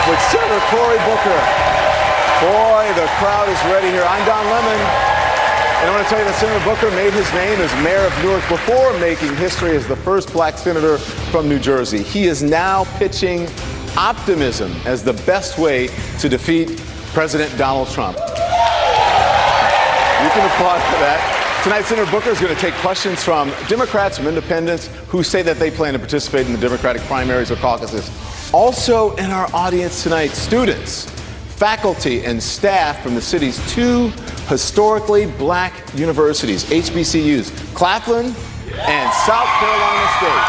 with Senator Cory Booker. Boy, the crowd is ready here. I'm Don Lemon, and I want to tell you that Senator Booker made his name as mayor of Newark before making history as the first black senator from New Jersey. He is now pitching optimism as the best way to defeat President Donald Trump. You can applaud for that. Tonight, Senator Booker is going to take questions from Democrats, from independents who say that they plan to participate in the Democratic primaries or caucuses. Also in our audience tonight, students, faculty, and staff from the city's two historically black universities, HBCUs, Claflin and South Carolina State.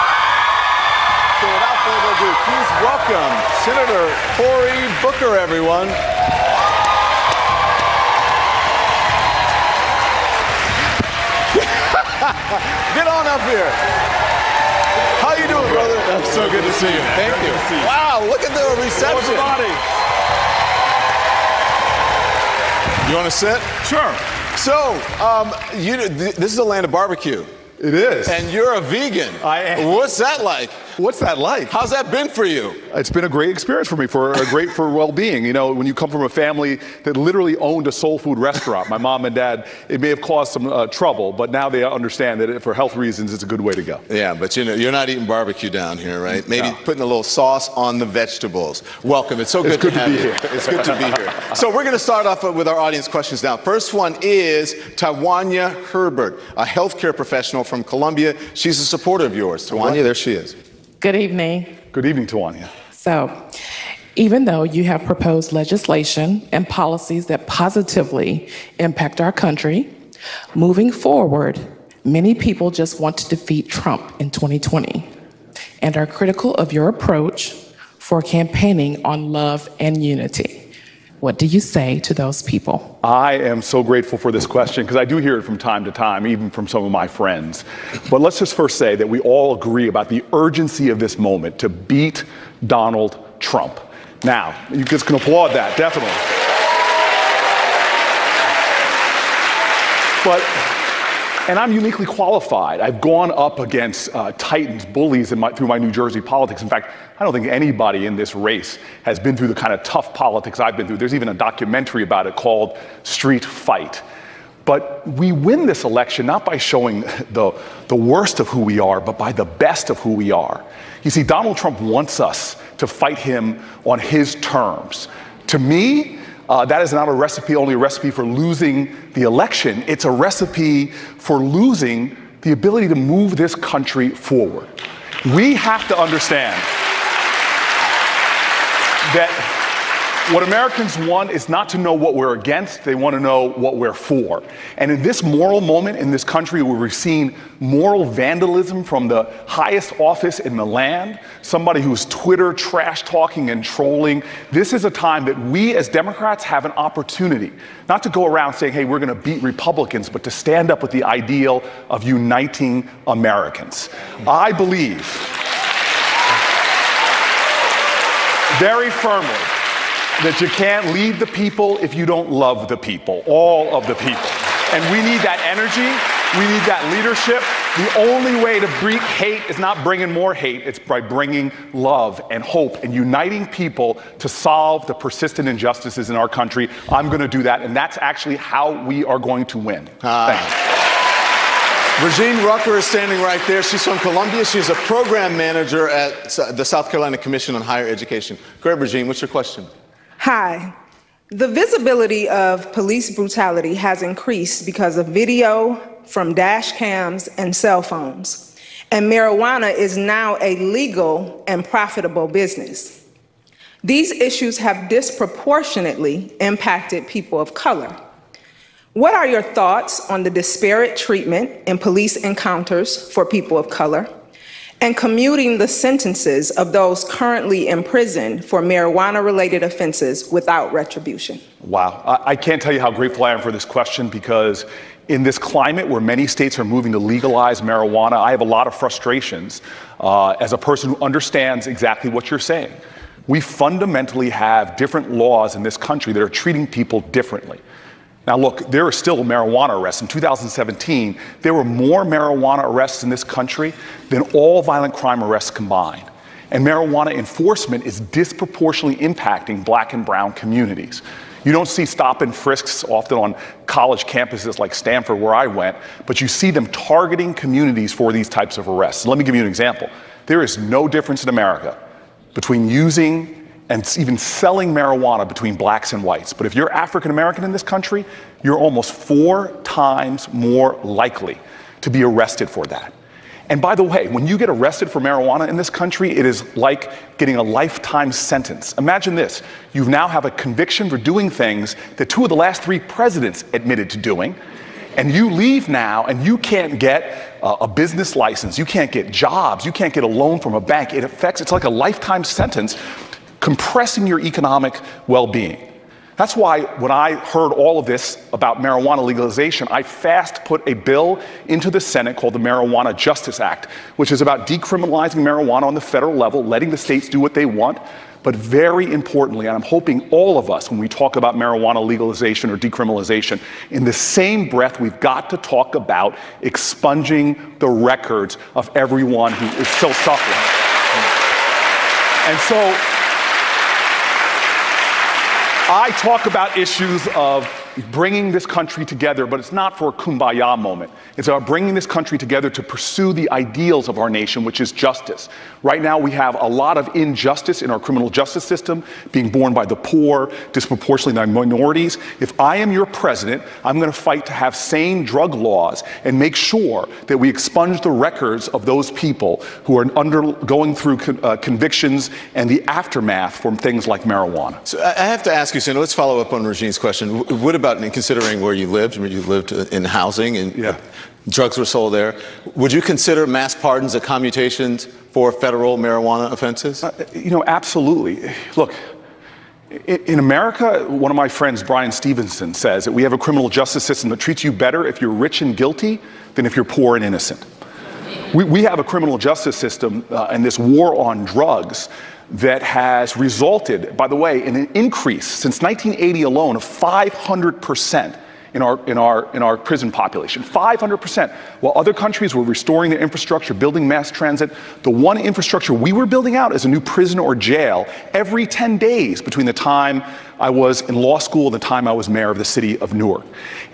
So without further ado, please welcome Senator Cory Booker, everyone. Get on up here. How you doing, brother? That's so good to see you. Thank you. Wow, look at the reception. You want to sit? Sure. So, this is the land of barbecue. It is. And you're a vegan. I am. What's that like? What's that like? How's that been for you? It's been a great experience for me, for well-being. You know, when you come from a family that literally owned a soul food restaurant, my mom and dad, it may have caused some trouble, but now they understand that for health reasons, it's a good way to go. Yeah, but you know, you're not eating barbecue down here, right? Maybe putting a little sauce on the vegetables. Welcome. It's so good to have you here. It's good to be here. So we're going to start off with our audience questions now. First one is Tawanya Herbert, a healthcare professional from Columbia. She's a supporter of yours. Tawanya, there she is. Good evening. Good evening, Tawanya. So, even though you have proposed legislation and policies that positively impact our country, moving forward, many people just want to defeat Trump in 2020 and are critical of your approach for campaigning on love and unity. What do you say to those people? I am so grateful for this question because I do hear it from time to time, even from some of my friends. But let's just first say that we all agree about the urgency of this moment to beat Donald Trump. Now, you guys can applaud that, definitely. And I'm uniquely qualified. I've gone up against titans, bullies through my New Jersey politics. In fact, I don't think anybody in this race has been through the kind of tough politics I've been through. There's even a documentary about it called Street Fight. But we win this election not by showing the worst of who we are, but by the best of who we are. You see, Donald Trump wants us to fight him on his terms. To me, that is not only a recipe for losing the election, it's a recipe for losing the ability to move this country forward. We have to understand that what Americans want is not to know what we're against, they want to know what we're for. And in this moral moment in this country where we're seeing moral vandalism from the highest office in the land, somebody who's Twitter trash talking and trolling, this is a time that we as Democrats have an opportunity, not to go around saying, hey, we're going to beat Republicans, but to stand up with the ideal of uniting Americans. I believe very firmly that you can't lead the people if you don't love the people, all of the people. And we need that energy, we need that leadership. The only way to beat hate is not bringing more hate, it's by bringing love and hope and uniting people to solve the persistent injustices in our country. I'm going to do that, and that's actually how we are going to win. Thanks. Regine Rucker is standing right there. She's from Columbia. She's a program manager at the South Carolina Commission on Higher Education. Go ahead, Regine, what's your question? Hi. The visibility of police brutality has increased because of video from dash cams and cell phones, and marijuana is now a legal and profitable business. These issues have disproportionately impacted people of color. What are your thoughts on the disparate treatment in police encounters for people of color and commuting the sentences of those currently in prison for marijuana-related offenses without retribution? Wow. I can't tell you how grateful I am for this question, because in this climate where many states are moving to legalize marijuana, I have a lot of frustrations as a person who understands exactly what you're saying. We fundamentally have different laws in this country that are treating people differently. Now, look, there are still marijuana arrests. In 2017, there were more marijuana arrests in this country than all violent crime arrests combined. And marijuana enforcement is disproportionately impacting black and brown communities. You don't see stop and frisks often on college campuses like Stanford, where I went, but you see them targeting communities for these types of arrests. Let me give you an example. There is no difference in America between using and even selling marijuana between blacks and whites. But if you're African American in this country, you're almost 4 times more likely to be arrested for that. And by the way, when you get arrested for marijuana in this country, it is like getting a lifetime sentence. Imagine this. You now have a conviction for doing things that 2 of the last 3 presidents admitted to doing. And you leave now and you can't get a business license. You can't get jobs. You can't get a loan from a bank. It's like a lifetime sentence, compressing your economic well-being. That's why when I heard all of this about marijuana legalization, I fast put a bill into the Senate called the Marijuana Justice Act, which is about decriminalizing marijuana on the federal level, letting the states do what they want. But very importantly, and I'm hoping all of us, when we talk about marijuana legalization or decriminalization, in the same breath, we've got to talk about expunging the records of everyone who is still suffering. And so, I talk about issues of bringing this country together, but it's not for a kumbaya moment. It's about bringing this country together to pursue the ideals of our nation, which is justice. Right now, we have a lot of injustice in our criminal justice system, being borne by the poor, disproportionately by minorities. If I am your president, I'm going to fight to have sane drug laws and make sure that we expunge the records of those people who are going through convictions and the aftermath from things like marijuana. So I have to ask you, so let's follow up on Regine's question. What about considering where you lived? I mean, you lived in housing and drugs were sold there. Would you consider mass pardons or commutations for federal marijuana offenses? Absolutely. Look, in America, one of my friends, Brian Stevenson, says that we have a criminal justice system that treats you better if you're rich and guilty than if you're poor and innocent. We have a criminal justice system and this war on drugs that has resulted, by the way, in an increase since 1980 alone of 500% in our prison population. 500%. While other countries were restoring their infrastructure, building mass transit, the one infrastructure we were building out is a new prison or jail every 10 days between the time I was in law school and the time I was mayor of the city of Newark.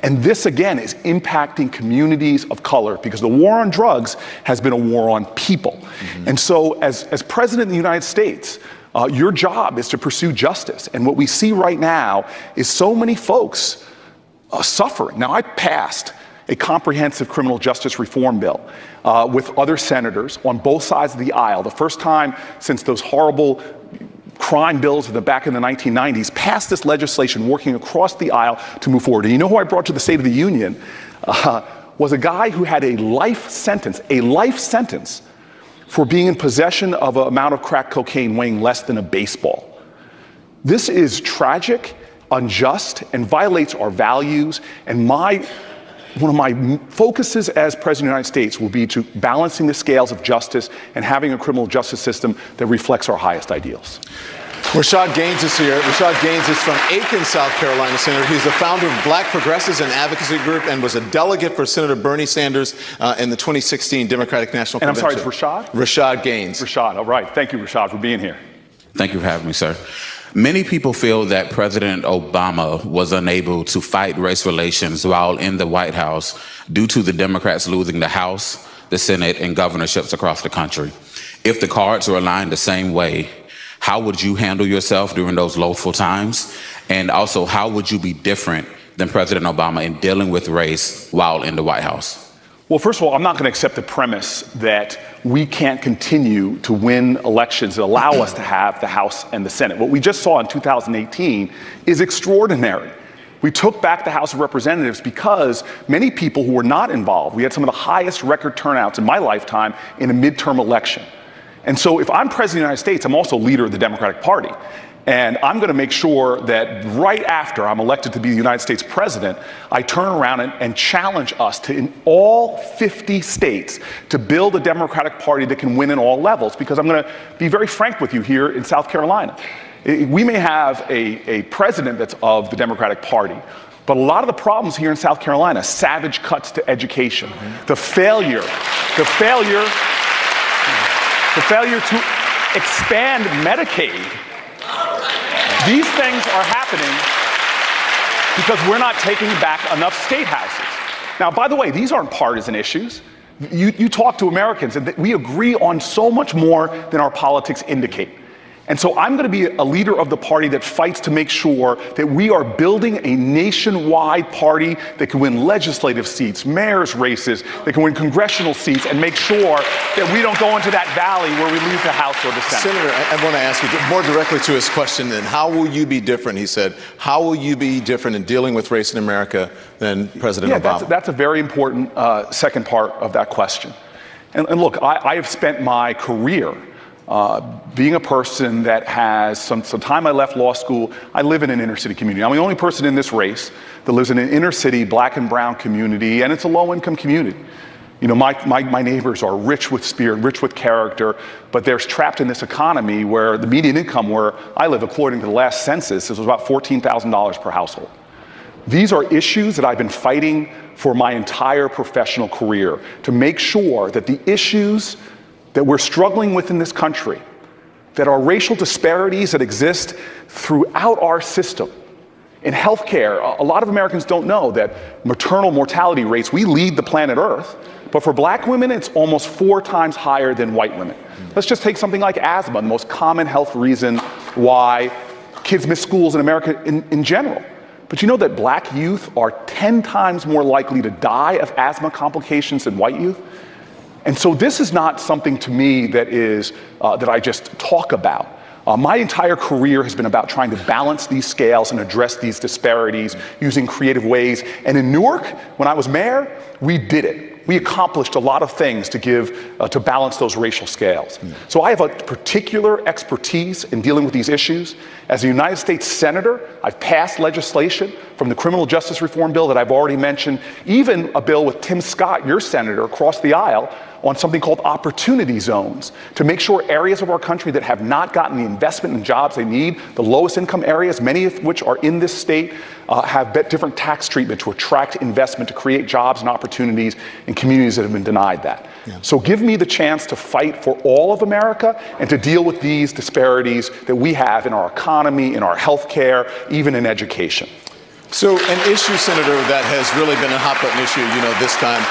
And this, again, is impacting communities of color because the war on drugs has been a war on people. Mm-hmm. And so as president of the United States, your job is to pursue justice. And what we see right now is so many folks suffering. Now, I passed a comprehensive criminal justice reform bill with other senators on both sides of the aisle. The first time since those horrible crime bills back in the 1990s, passed this legislation working across the aisle to move forward. And you know who I brought to the State of the Union? Was a guy who had a life sentence for being in possession of an amount of crack cocaine weighing less than a baseball. This is tragic, unjust, and violates our values. And one of my focuses as President of the United States will be to balancing the scales of justice and having a criminal justice system that reflects our highest ideals. Rashad Gaines is here. Rashad Gaines is from Aiken, South Carolina, Senator. He's the founder of Black Progressives and Advocacy Group and was a delegate for Senator Bernie Sanders in the 2016 Democratic National Convention. And I'm sorry, it's Rashad? Rashad Gaines. Rashad, all right. Thank you, Rashad, for being here. Thank you for having me, sir. Many people feel that President Obama was unable to fight race relations while in the White House due to the Democrats losing the House, the Senate, and governorships across the country. If the cards were aligned the same way, how would you handle yourself during those loathful times? And also, how would you be different than President Obama in dealing with race while in the White House? Well, first of all, I'm not going to accept the premise that we can't continue to win elections that allow us to have the House and the Senate. What we just saw in 2018 is extraordinary. We took back the House of Representatives because many people who were not involved, we had some of the highest record turnouts in my lifetime in a midterm election. And so if I'm president of the United States, I'm also leader of the Democratic Party. And I'm going to make sure that right after I'm elected to be the United States president, I turn around and challenge us to, in all 50 states, to build a Democratic Party that can win in all levels. Because I'm going to be very frank with you here in South Carolina. We may have a president that's of the Democratic Party, but a lot of the problems here in South Carolina, savage cuts to education, the failure expand Medicaid. These things are happening because we're not taking back enough state houses. Now, by the way, these aren't partisan issues. You talk to Americans, and we agree on so much more than our politics indicate. And so I'm going to be a leader of the party that fights to make sure that we are building a nationwide party that can win legislative seats, mayor's races, that can win congressional seats, and make sure that we don't go into that valley where we lose the House or the Senate. Senator, I want to ask you more directly to his question then. How will you be different, he said, how will you be different in dealing with race in America than President Obama? That's a very important second part of that question. And look, I have spent my career being a person that has some time I left law school. I live in an inner city community. I'm the only person in this race that lives in an inner city black and brown community, and it's a low income community. You know, my neighbors are rich with spirit, rich with character, but they're trapped in this economy where the median income where I live, according to the last census, was about $14,000 per household. These are issues that I've been fighting for my entire professional career, to make sure that the issues that we're struggling with in this country, that are racial disparities that exist throughout our system. In healthcare, a lot of Americans don't know that maternal mortality rates, we lead the planet Earth, but for black women, it's almost 4 times higher than white women. Let's just take something like asthma, the most common health reason why kids miss schools in America in general. But you know that black youth are 10 times more likely to die of asthma complications than white youth? And so this is not something to me that I just talk about. My entire career has been about trying to balance these scales and address these disparities using creative ways. And in Newark, when I was mayor, we did it. We accomplished a lot of things to balance those racial scales. So I have a particular expertise in dealing with these issues. As a United States Senator, I've passed legislation from the criminal justice reform bill that I've already mentioned, even a bill with Tim Scott, your senator, across the aisle, on something called opportunity zones, to make sure areas of our country that have not gotten the investment and jobs they need, the lowest income areas, many of which are in this state, have different tax treatment to attract investment, to create jobs and opportunities in communities that have been denied that. Yeah. So give me the chance to fight for all of America and to deal with these disparities that we have in our economy, in our health care, even in education. So an issue, Senator, that has really been a hot button issue, this time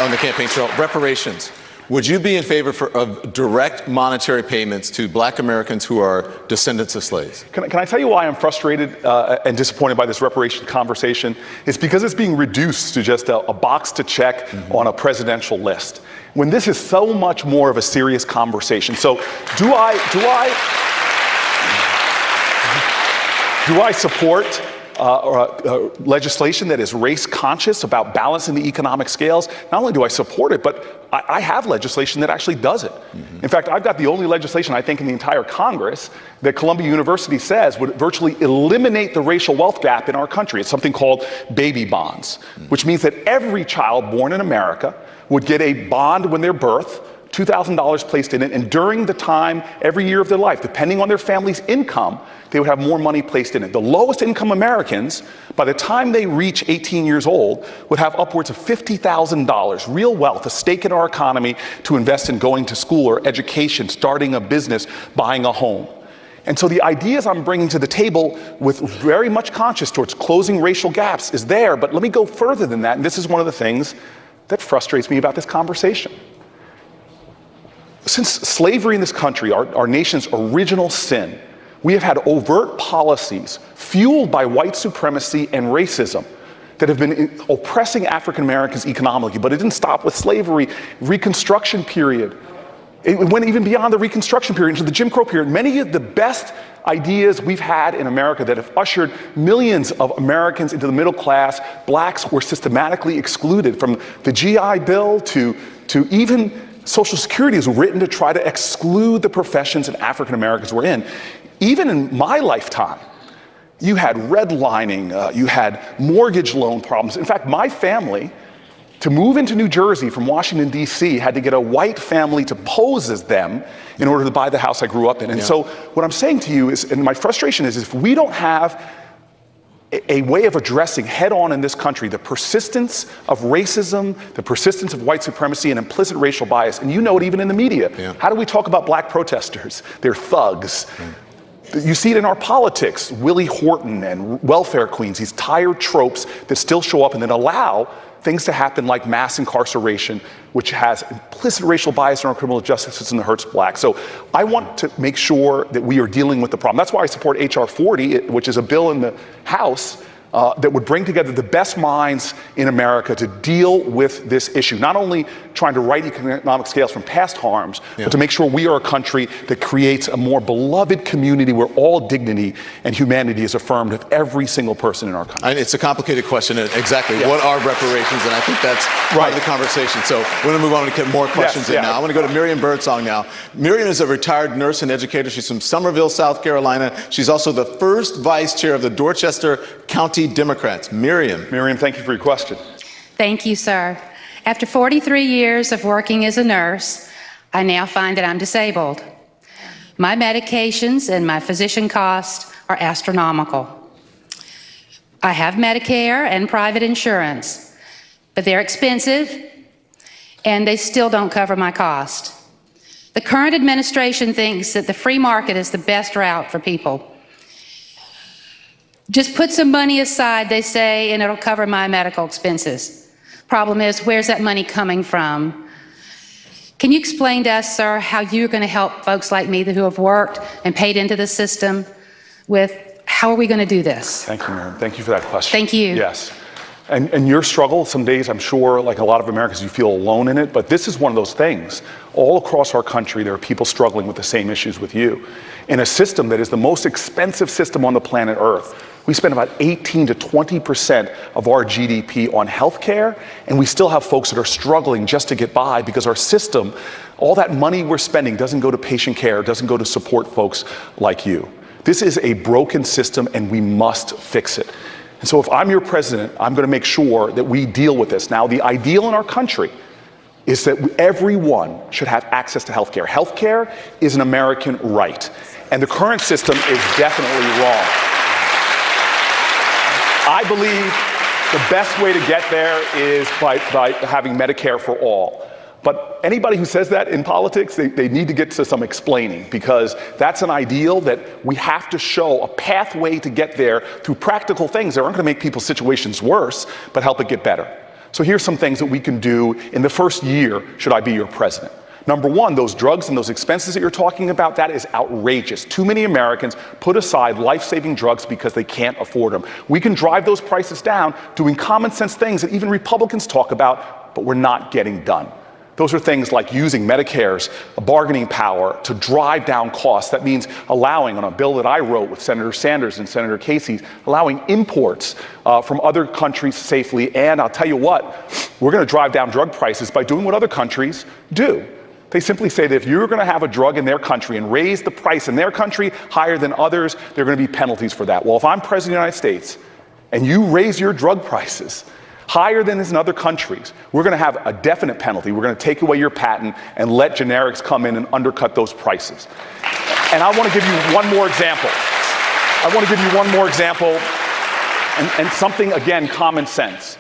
on the campaign trail, reparations. Would you be in favor of direct monetary payments to black Americans who are descendants of slaves? Can I tell you why I'm frustrated and disappointed by this reparation conversation? It's because it's being reduced to just a box to check on a presidential list, when this is so much more of a serious conversation. So do I support legislation that is race conscious about balancing the economic scales? Not only do I support it, but I have legislation that actually does it. In fact, I've got the only legislation, I think, in the entire Congress that Columbia University says would virtually eliminate the racial wealth gap in our country. It's something called baby bonds, which means that every child born in America would get a bond when they're birth, $2,000 placed in it, and during the time, every year of their life, depending on their family's income, they would have more money placed in it. The lowest income Americans, by the time they reach 18 years old, would have upwards of $50,000, real wealth, a stake in our economy to invest in going to school or education, starting a business, buying a home. And so the ideas I'm bringing to the table, with very much conscious towards closing racial gaps, is there, but let me go further than that, and this is one of the things that frustrates me about this conversation. Since slavery in this country, our nation's original sin, we have had overt policies fueled by white supremacy and racism that have been oppressing African Americans economically, but it didn't stop with slavery. Reconstruction period. It went even beyond the Reconstruction period into the Jim Crow period. Many of the best ideas we've had in America that have ushered millions of Americans into the middle class, blacks were systematically excluded, from the GI Bill to even Social Security is written to try to exclude the professions that African Americans were in. Even in my lifetime, you had redlining, you had mortgage loan problems. In fact, my family, to move into New Jersey from Washington, D.C., had to get a white family to pose as them in order to buy the house I grew up in. And so what I'm saying to you is, and my frustration is, if we don't have a way of addressing head-on in this country the persistence of racism, the persistence of white supremacy and implicit racial bias. And you know it even in the media. Yeah. How do we talk about black protesters? They're thugs. You see it in our politics, Willie Horton and welfare queens, these tired tropes that still show up and then allow things to happen like mass incarceration, which has implicit racial bias in our criminal justice system that hurts blacks. So I want to make sure that we are dealing with the problem. That's why I support H.R. 40, which is a bill in the House that would bring together the best minds in America to deal with this issue. Not only trying to right economic scales from past harms, but to make sure we are a country that creates a more beloved community where all dignity and humanity is affirmed of every single person in our country. And it's a complicated question, exactly. What are reparations? And I think that's part of the conversation. So we're going to move on and get more questions in now. I want to go to Miriam Birdsong now. Miriam is a retired nurse and educator. She's from Somerville, South Carolina. She's also the first vice chair of the Dorchester County Democrats. Miriam, thank you for your question. Thank you, sir. After 43 years of working as a nurse, I now find that I'm disabled. My medications and my physician costs are astronomical. I have Medicare and private insurance, but they're expensive and they still don't cover my cost. The current administration thinks that the free market is the best route for people. Just put some money aside, they say, and it'll cover my medical expenses. Problem is, where's that money coming from? Can you explain to us, sir, how you're going to help folks like me who have worked and paid into the system with how are we going to do this? Thank you, Miriam. Thank you for that question. Thank you. Yes. And your struggle, some days I'm sure, like a lot of Americans, you feel alone in it, but this is one of those things. All across our country, there are people struggling with the same issues with you. In a system that is the most expensive system on the planet Earth, we spend about 18 to 20% of our GDP on healthcare, and we still have folks that are struggling just to get by because our system, all that money we're spending doesn't go to patient care, doesn't go to support folks like you. This is a broken system and we must fix it. And so if I'm your president, I'm going to make sure that we deal with this. Now, the ideal in our country is that everyone should have access to healthcare. Healthcare is an American right, and the current system is definitely wrong. I believe the best way to get there is by having Medicare for all. But anybody who says that in politics, they need to get to some explaining, because that's an ideal that we have to show a pathway to get there through practical things that aren't going to make people's situations worse, but help it get better. So here's some things that we can do in the first year, should I be your president. Number one, those drugs and those expenses that you're talking about, that is outrageous. Too many Americans put aside life-saving drugs because they can't afford them. We can drive those prices down doing common sense things that even Republicans talk about, but we're not getting done. Those are things like using Medicare's bargaining power to drive down costs. That means allowing, on a bill that I wrote with Senator Sanders and Senator Casey, allowing imports from other countries safely. And I'll tell you what, we're going to drive down drug prices by doing what other countries do. They simply say that if you're going to have a drug in their country and raise the price in their country higher than others, there are going to be penalties for that. Well, if I'm president of the United States and you raise your drug prices higher than is in other countries, we're going to have a definite penalty. We're going to take away your patent and let generics come in and undercut those prices. And I want to give you one more example. And something, again, common sense.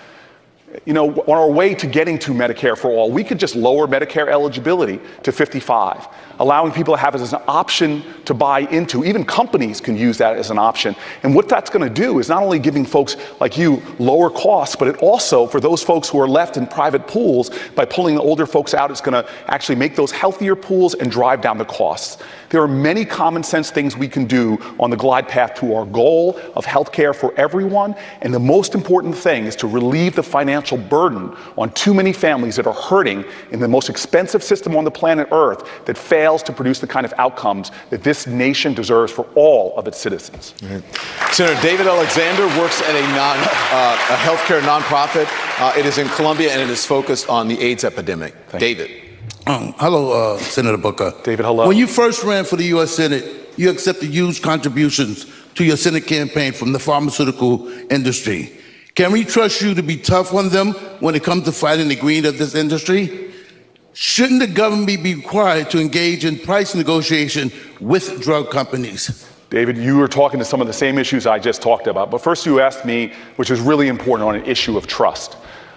You know, on our way to getting to Medicare for all, we could just lower Medicare eligibility to 55, allowing people to have it as an option to buy into. Even companies can use that as an option. And what that's going to do is not only giving folks like you lower costs, but it also, for those folks who are left in private pools, by pulling the older folks out, it's going to actually make those healthier pools and drive down the costs. There are many common sense things we can do on the glide path to our goal of health care for everyone. And the most important thing is to relieve the financial burden on too many families that are hurting in the most expensive system on the planet Earth that fails to produce the kind of outcomes that this nation deserves for all of its citizens. Senator David Alexander works at a healthcare nonprofit. It is in Colombia and it is focused on the AIDS epidemic. David. Hello, Senator Booker. David, hello. When you first ran for the U.S. Senate, you accepted huge contributions to your Senate campaign from the pharmaceutical industry. Can we trust you to be tough on them when it comes to fighting the greed of this industry? Shouldn't the government be required to engage in price negotiation with drug companies? David, you were talking to some of the same issues I just talked about. But first you asked me, which is really important, on an issue of trust.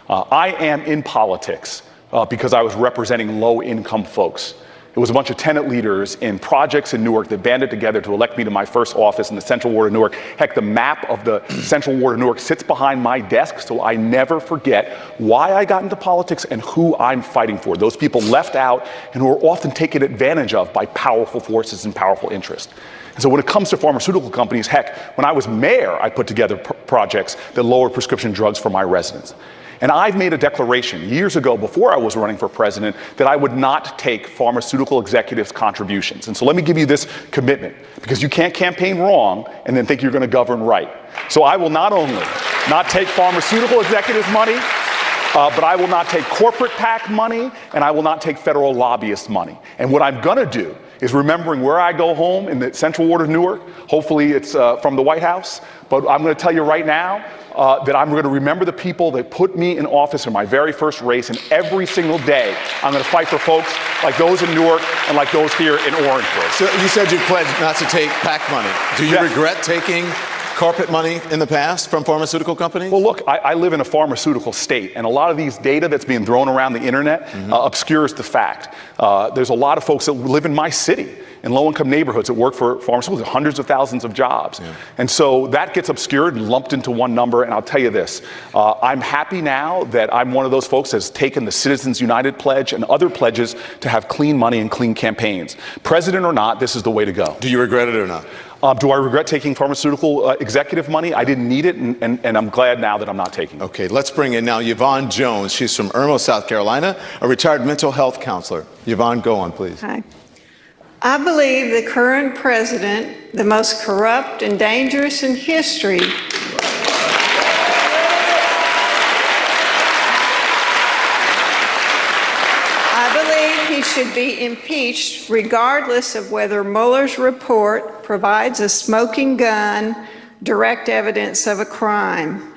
I am in politics because I was representing low-income folks. It was a bunch of tenant leaders in projects in Newark that banded together to elect me to my first office in the Central Ward of Newark. Heck, the map of the Central Ward of Newark sits behind my desk, so I never forget why I got into politics and who I'm fighting for. Those people left out and who are often taken advantage of by powerful forces and powerful interests. And so when it comes to pharmaceutical companies, heck, when I was mayor, I put together projects that lowered prescription drugs for my residents. And I've made a declaration years ago, before I was running for president, that I would not take pharmaceutical executives' contributions. And so let me give you this commitment, because you can't campaign wrong and then think you're going to govern right. So I will not only not take pharmaceutical executives' money, but I will not take corporate PAC money, and I will not take federal lobbyist money. And what I'm going to do is, remembering where I go home in the Central Ward of Newark, hopefully it's from the White House, but I'm going to tell you right now that I'm going to remember the people that put me in office in my very first race, and every single day I'm going to fight for folks like those in Newark and like those here in Orangeburg. So you said you pledged not to take PAC money. Do you regret taking corporate money in the past from pharmaceutical companies? Well, look, I live in a pharmaceutical state, and a lot of these data that's being thrown around the internet obscures the fact. There's a lot of folks that live in my city, in low-income neighborhoods, that work for pharmaceuticals, hundreds of thousands of jobs. And so that gets obscured and lumped into one number, and I'll tell you this. I'm happy now that I'm one of those folks that's taken the Citizens United pledge and other pledges to have clean money and clean campaigns. President or not, this is the way to go. Do you regret it or not? Do I regret taking pharmaceutical executive money? I didn't need it, and I'm glad now that I'm not taking it. Okay, let's bring in now Yvonne Jones. She's from Irmo, South Carolina, a retired mental health counselor. Yvonne, go on, please. Hi. I believe the current president, the most corrupt and dangerous in history, he should be impeached regardless of whether Mueller's report provides a smoking gun, direct evidence of a crime.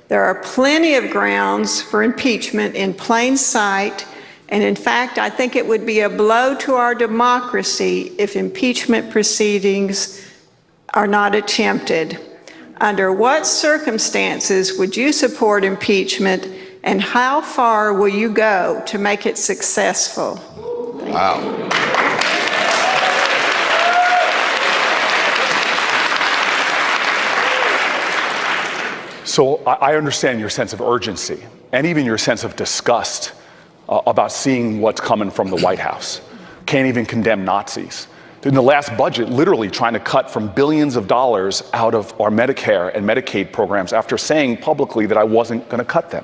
There are plenty of grounds for impeachment in plain sight, and in fact, I think it would be a blow to our democracy if impeachment proceedings are not attempted. Under what circumstances would you support impeachment, and how far will you go to make it successful? Wow. So I understand your sense of urgency and even your sense of disgust about seeing what's coming from the White House. Can't even condemn Nazis. In the last budget, literally trying to cut from billions of dollars out of our Medicare and Medicaid programs after saying publicly that I wasn't going to cut them.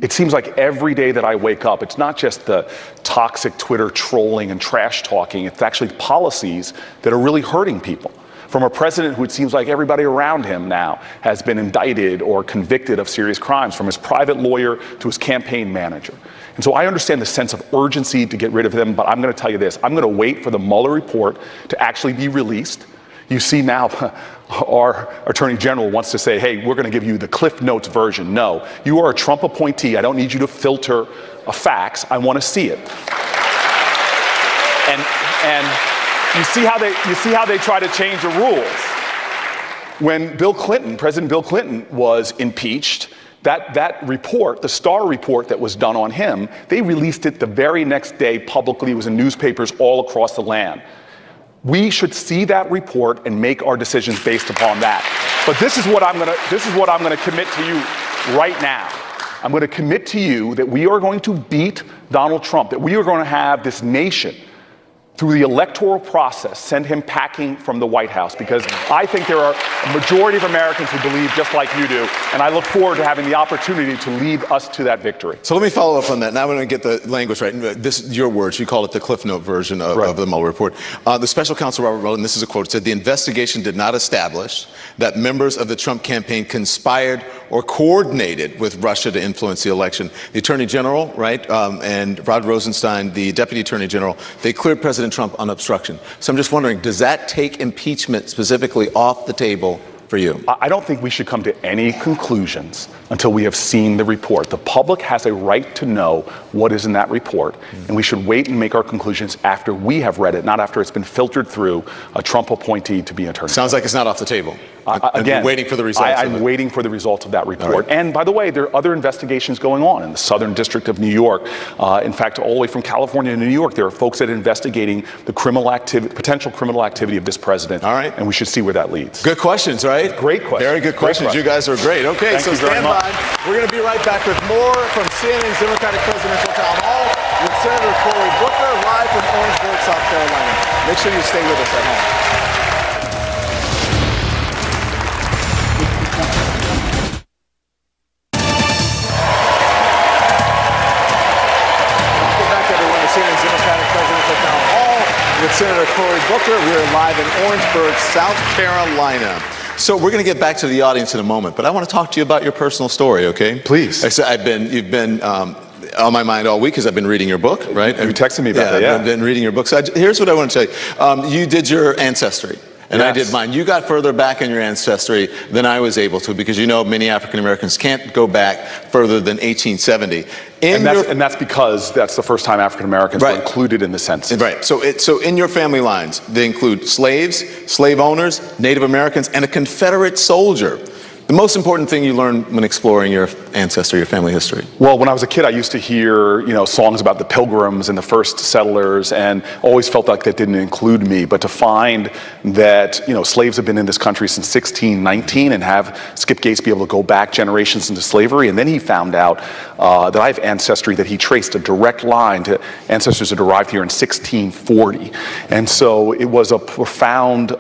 It seems like every day that I wake up, it's not just the toxic Twitter trolling and trash talking, it's actually policies that are really hurting people. From a president who it seems like everybody around him now has been indicted or convicted of serious crimes, from his private lawyer to his campaign manager. And so I understand the sense of urgency to get rid of them, but I'm going to tell you this. I'm going to wait for the Mueller report to actually be released. You see now our Attorney General wants to say, hey, we're going to give you the Cliff Notes version. No, you are a Trump appointee. I don't need you to filter a fax. I want to see it. And you see how they try to change the rules. When President Bill Clinton was impeached, that report, the Starr report that was done on him, they released it the very next day publicly. It was in newspapers all across the land. We should see that report and make our decisions based upon that. But this is what I'm going to commit to you right now. I'm going to commit to you that we are going to beat Donald Trump, that we are going to have this nation, through the electoral process, send him packing from the White House, because I think there are a majority of Americans who believe just like you do, and I look forward to having the opportunity to lead us to that victory. So let me follow up on that. Now I'm going to get the language right. This is your words. You call it the Cliff Note version of the Mueller report. The special counsel Robert Mueller, and this is a quote, said the investigation did not establish that members of the Trump campaign conspired or coordinated with Russia to influence the election. The Attorney General, right, and Rod Rosenstein, the Deputy Attorney General, they cleared President Trump on obstruction. So I'm just wondering, does that take impeachment specifically off the table for you? I don't think we should come to any conclusions until we have seen the report. The public has a right to know what is in that report, and we should wait and make our conclusions after we have read it, not after it's been filtered through a Trump appointee to be attorney. Sounds like it's not off the table. Again, waiting for the results. I'm waiting for the results of that report. Right. And by the way, there are other investigations going on in the Southern District of New York. In fact, all the way from California to New York, there are folks that are investigating the potential criminal activity of this president. All right. And we should see where that leads. Good questions, right? Great questions. Very good questions. You guys are great. Okay, so stand by. We're going to be right back with more from CNN's Democratic Presidential Town Hall with Senator Cory Booker, live from Orangeburg, South Carolina. Make sure you stay with us at home. With Senator Cory Booker. We're live in Orangeburg, South Carolina. So we're going to get back to the audience in a moment, but I want to talk to you about your personal story, okay? Please. You've been on my mind all week because I've been reading your book, right? You texted me about that, yeah. I've been reading your book. So here's what I want to tell you. You did your ancestry. And yes. I did mine. You got further back in your ancestry than I was able to, because you know many African Americans can't go back further than 1870. And that's because that's the first time African Americans were included in the census. Right. So in your family lines, they include slaves, slave owners, Native Americans, and a Confederate soldier. The most important thing you learn when exploring your ancestry, your family history? Well, when I was a kid, I used to hear, songs about the Pilgrims and the first settlers, and always felt like that didn't include me. But to find that, slaves have been in this country since 1619 and have Skip Gates be able to go back generations into slavery, and then he found out that I have ancestry that he traced a direct line to ancestors that arrived here in 1640. And so it was a profound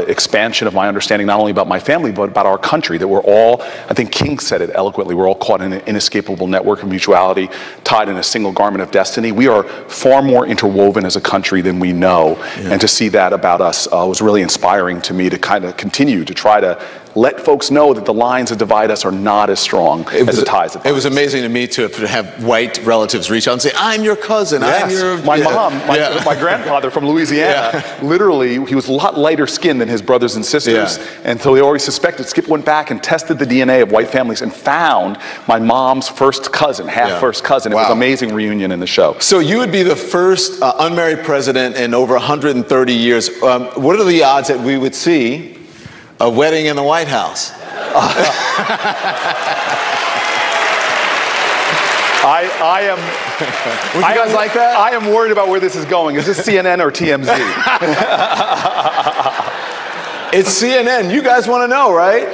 expansion of my understanding, not only about my family, but about our country, that we're all, I think King said it eloquently, we're all caught in an inescapable network of mutuality, tied in a single garment of destiny. We are far more interwoven as a country than we know. Yeah. And to see that about us was really inspiring to me, to kind of continue to try to let folks know that the lines that divide us are not as strong as the ties that bind us. It was amazing to me to have white relatives reach out and say, I'm your cousin, yes. I'm your... My mom, my grandfather from Louisiana, literally, he was a lot lighter skinned than his brothers and sisters, and so they always suspected. Skip went back and tested the DNA of white families and found my mom's first cousin, first cousin. It was an amazing reunion in the show. So you would be the first unmarried president in over 130 years. What are the odds that we would see a wedding in the White House? I am. Would you guys like that? I am worried about where this is going. Is this CNN or TMZ? It's CNN. You guys want to know, right?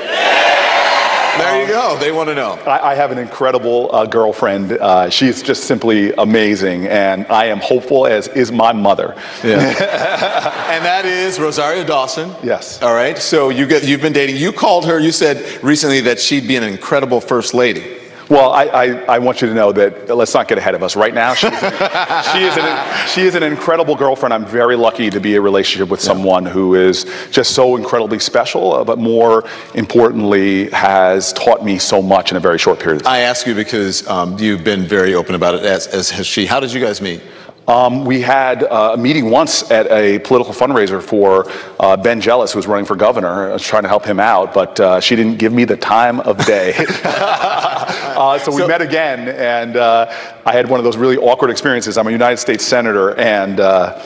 There you go. They want to know. I have an incredible girlfriend. She's just simply amazing, and I am hopeful, as is my mother. Yeah. And that is Rosario Dawson. Yes. All right. So you've been dating. You called her. You said recently that she'd be an incredible first lady. Well, I want you to know that, let's not get ahead of us. Right now, she is an incredible girlfriend. I'm very lucky to be in a relationship with someone who is just so incredibly special, but more importantly, has taught me so much in a very short period of time. I ask you because you've been very open about it, as has she. How did you guys meet? We had a meeting once at a political fundraiser for Ben Jealous, who was running for governor. I was trying to help him out, but she didn't give me the time of day. So we met again, and I had one of those really awkward experiences. I'm a United States Senator, and I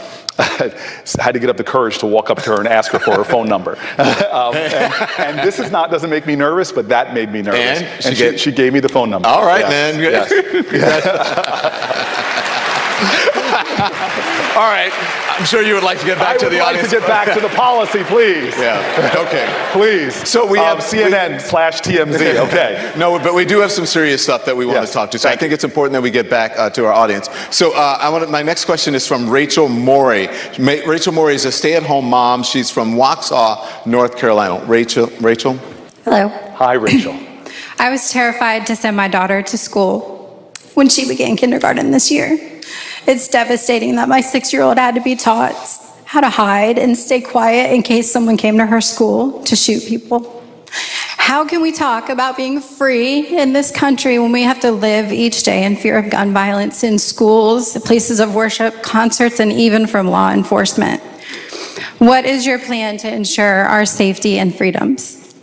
had to get up the courage to walk up to her and ask her for her phone number. And this doesn't make me nervous, but that made me nervous. And she gave me the phone number. All right, man. Yes. All right. I'm sure you would like to get back to the audience. I would like to get back to the policy, please. Yeah. Okay. Please. So we have CNN/TMZ. Okay. No, but we do have some serious stuff that we want to talk to. So I think it's important that we get back to our audience. So my next question is from Rachel Morey. Rachel Morey is a stay-at-home mom. She's from Waxhaw, North Carolina. Rachel. Hello. Hi, Rachel. I was terrified to send my daughter to school when she began kindergarten this year. It's devastating that my 6-year-old had to be taught how to hide and stay quiet in case someone came to her school to shoot people. How can we talk about being free in this country when we have to live each day in fear of gun violence in schools, places of worship, concerts, and even from law enforcement? What is your plan to ensure our safety and freedoms?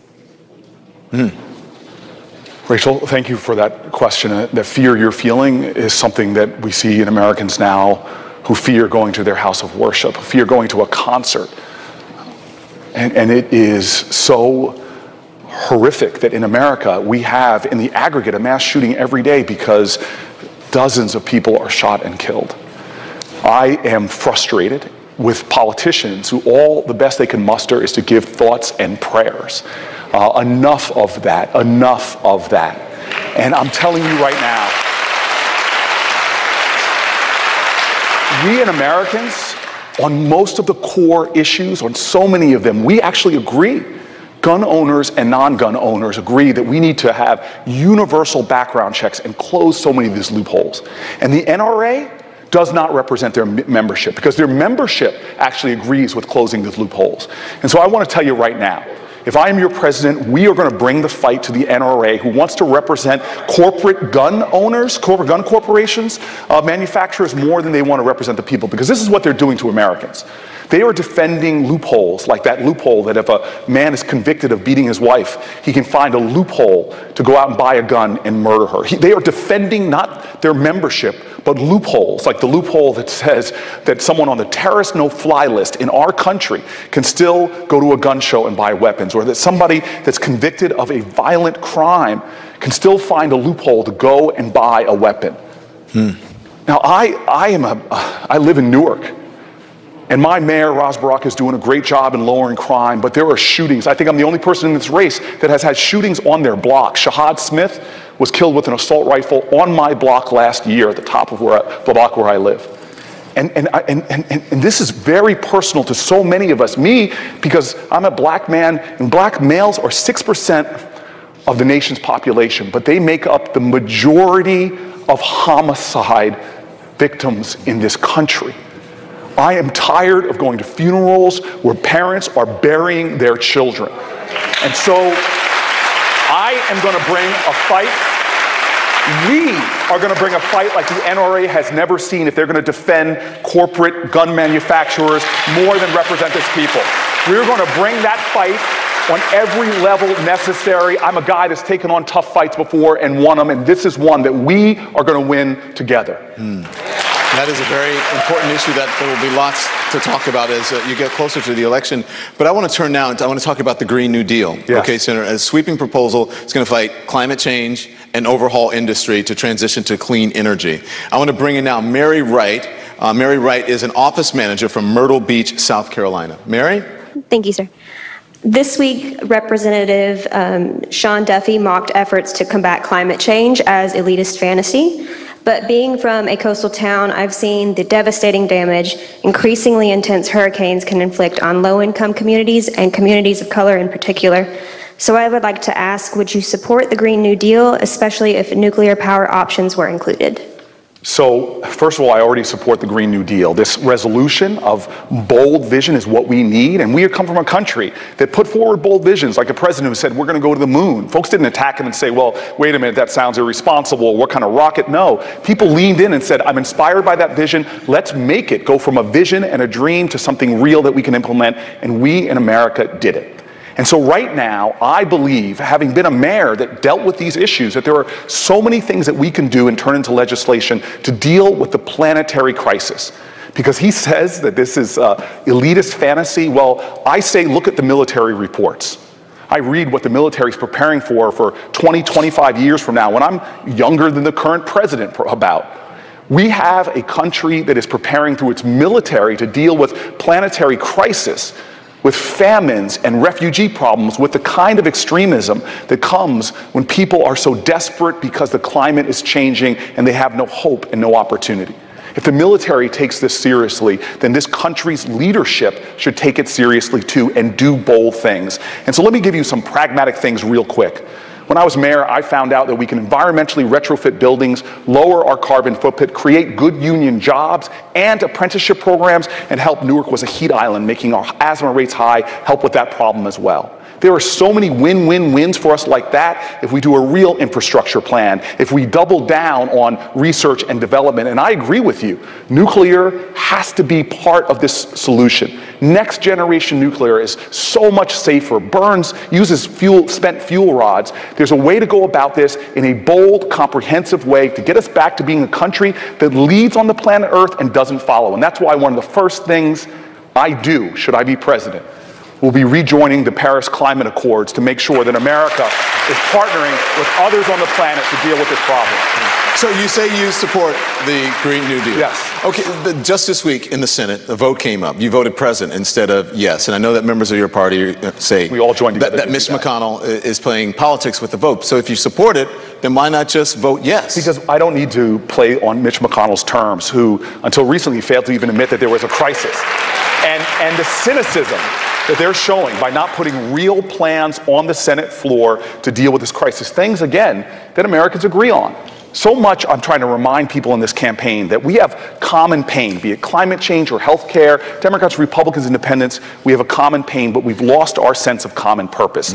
Rachel, thank you for that question. The fear you're feeling is something that we see in Americans now who fear going to their house of worship, who fear going to a concert. And it is so horrific that in America we have, in the aggregate, a mass shooting every day because dozens of people are shot and killed. I am frustrated with politicians who all the best they can muster is to give thoughts and prayers. Enough of that, enough of that. And I'm telling you right now, we and Americans, on most of the core issues, on so many of them, we actually agree. Gun owners and non-gun owners agree that we need to have universal background checks and close so many of these loopholes. And the NRA does not represent their membership because their membership actually agrees with closing these loopholes. And so I want to tell you right now, if I am your president, we are going to bring the fight to the NRA, who wants to represent corporate gun owners, corporate gun corporations, manufacturers, more than they want to represent the people, because this is what they're doing to Americans. They are defending loopholes, like that loophole that if a man is convicted of beating his wife, he can find a loophole to go out and buy a gun and murder her. They are defending not their membership, but loopholes, like the loophole that says that someone on the terrorist no-fly list in our country can still go to a gun show and buy weapons, or that somebody that's convicted of a violent crime can still find a loophole to go and buy a weapon. Now, I live in Newark. And my mayor, Ras Barak, is doing a great job in lowering crime, but there are shootings. I think I'm the only person in this race that has had shootings on their block. Shahad Smith was killed with an assault rifle on my block last year at the top of the block where I live. And this is very personal to so many of us. Me, because I'm a black man, and black males are 6% of the nation's population, but they make up the majority of homicide victims in this country. I am tired of going to funerals where parents are burying their children. And so I am going to bring a fight. We are going to bring a fight like the NRA has never seen if they're going to defend corporate gun manufacturers more than represent its people. We're going to bring that fight on every level necessary. I'm a guy that's taken on tough fights before and won them, and this is one that we are going to win together. That is a very important issue that there will be lots to talk about as you get closer to the election. But I want to turn now, I want to talk about the Green New Deal. Yes. Okay, Senator, a sweeping proposal is going to fight climate change and overhaul industry to transition to clean energy. I want to bring in now Mary Wright. Mary Wright is an office manager from Myrtle Beach, South Carolina. Mary? Thank you, sir. This week, Representative Sean Duffy mocked efforts to combat climate change as elitist fantasy. But being from a coastal town, I've seen the devastating damage increasingly intense hurricanes can inflict on low-income communities and communities of color in particular. So I would like to ask, would you support the Green New Deal, especially if nuclear power options were included? So, first of all, I already support the Green New Deal. This resolution of bold vision is what we need, and we come from a country that put forward bold visions, like a president who said, we're going to go to the moon. Folks didn't attack him and say, well, wait a minute, that sounds irresponsible. What kind of rocket? No. People leaned in and said, I'm inspired by that vision. Let's make it go from a vision and a dream to something real that we can implement, and we in America did it. And so right now, I believe, having been a mayor that dealt with these issues, that there are so many things that we can do and turn into legislation to deal with the planetary crisis. Because he says that this is elitist fantasy. Well, I say look at the military reports. I read what the military is preparing for 20, 25 years from now, when I'm younger than the current president about. We have a country that is preparing through its military to deal with planetary crisis, with famines and refugee problems, with the kind of extremism that comes when people are so desperate because the climate is changing and they have no hope and no opportunity. If the military takes this seriously, then this country's leadership should take it seriously too and do bold things. And so let me give you some pragmatic things real quick. When I was mayor, I found out that we can environmentally retrofit buildings, lower our carbon footprint, create good union jobs and apprenticeship programs, and help. Newark was a heat island, making our asthma rates high, help with that problem as well. There are so many win-win-wins for us like that if we do a real infrastructure plan, if we double down on research and development. And I agree with you, nuclear has to be part of this solution. Next generation nuclear is so much safer, uses spent fuel rods. There's a way to go about this in a bold, comprehensive way to get us back to being a country that leads on the planet Earth and doesn't follow. And that's why one of the first things I do, should I be president, will be rejoining the Paris Climate Accords to make sure that America is partnering with others on the planet to deal with this problem. So you say you support the Green New Deal? Yes. Okay, just this week in the Senate, a vote came up. You voted present instead of yes. And I know that members of your party say we all joined together that Mitch McConnell is playing politics with the vote. So if you support it, then why not just vote yes? Because I don't need to play on Mitch McConnell's terms, who until recently failed to even admit that there was a crisis. And the cynicism that they're showing by not putting real plans on the Senate floor to deal with this crisis, things, again, that Americans agree on. So much I'm trying to remind people in this campaign that we have common pain, be it climate change or health care, Democrats, Republicans, Independents, we have a common pain, but we've lost our sense of common purpose.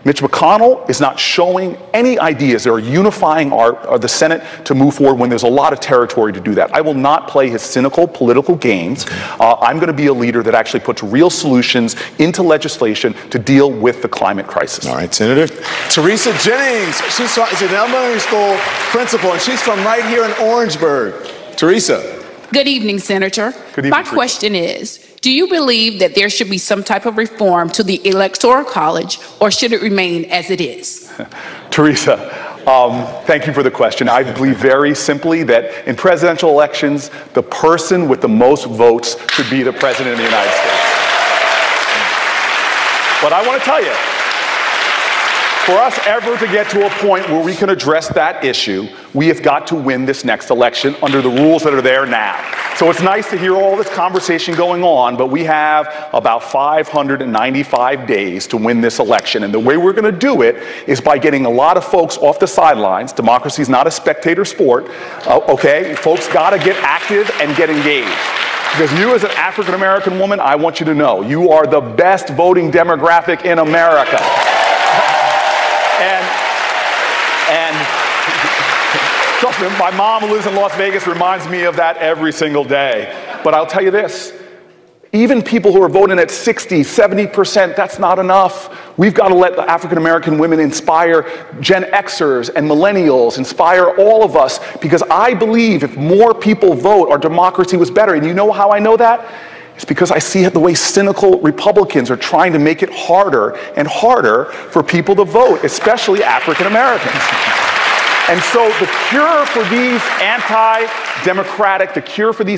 Mitch McConnell is not showing any ideas that are unifying the Senate to move forward when there's a lot of territory to do that. I will not play his cynical political games. I'm going to be a leader that actually puts real solutions into legislation to deal with the climate crisis. All right, Senator. Teresa Jennings, she's an elementary school principal, and she's from right here in Orangeburg. Teresa. Good evening, Senator. Good evening, My Teresa. question is, do you believe that there should be some type of reform to the Electoral College, or should it remain as it is? Teresa, thank you for the question. I believe very simply that in presidential elections, the person with the most votes should be the president of the United States. But I want to tell you, for us ever to get to a point where we can address that issue, we have got to win this next election under the rules that are there now. So it's nice to hear all this conversation going on, but we have about 595 days to win this election. And the way we're going to do it is by getting a lot of folks off the sidelines. Democracy is not a spectator sport. Okay, folks got to get active and get engaged. Because you as an African-American woman, I want you to know, you are the best voting demographic in America. And trust me, my mom who lives in Las Vegas reminds me of that every single day. But I'll tell you this, even people who are voting at 60, 70%, that's not enough. We've got to let the African-American women inspire Gen Xers and millennials, inspire all of us, because I believe if more people vote, our democracy was better. And you know how I know that? It's because I see the way cynical Republicans are trying to make it harder and harder for people to vote, especially African Americans. And so the cure for these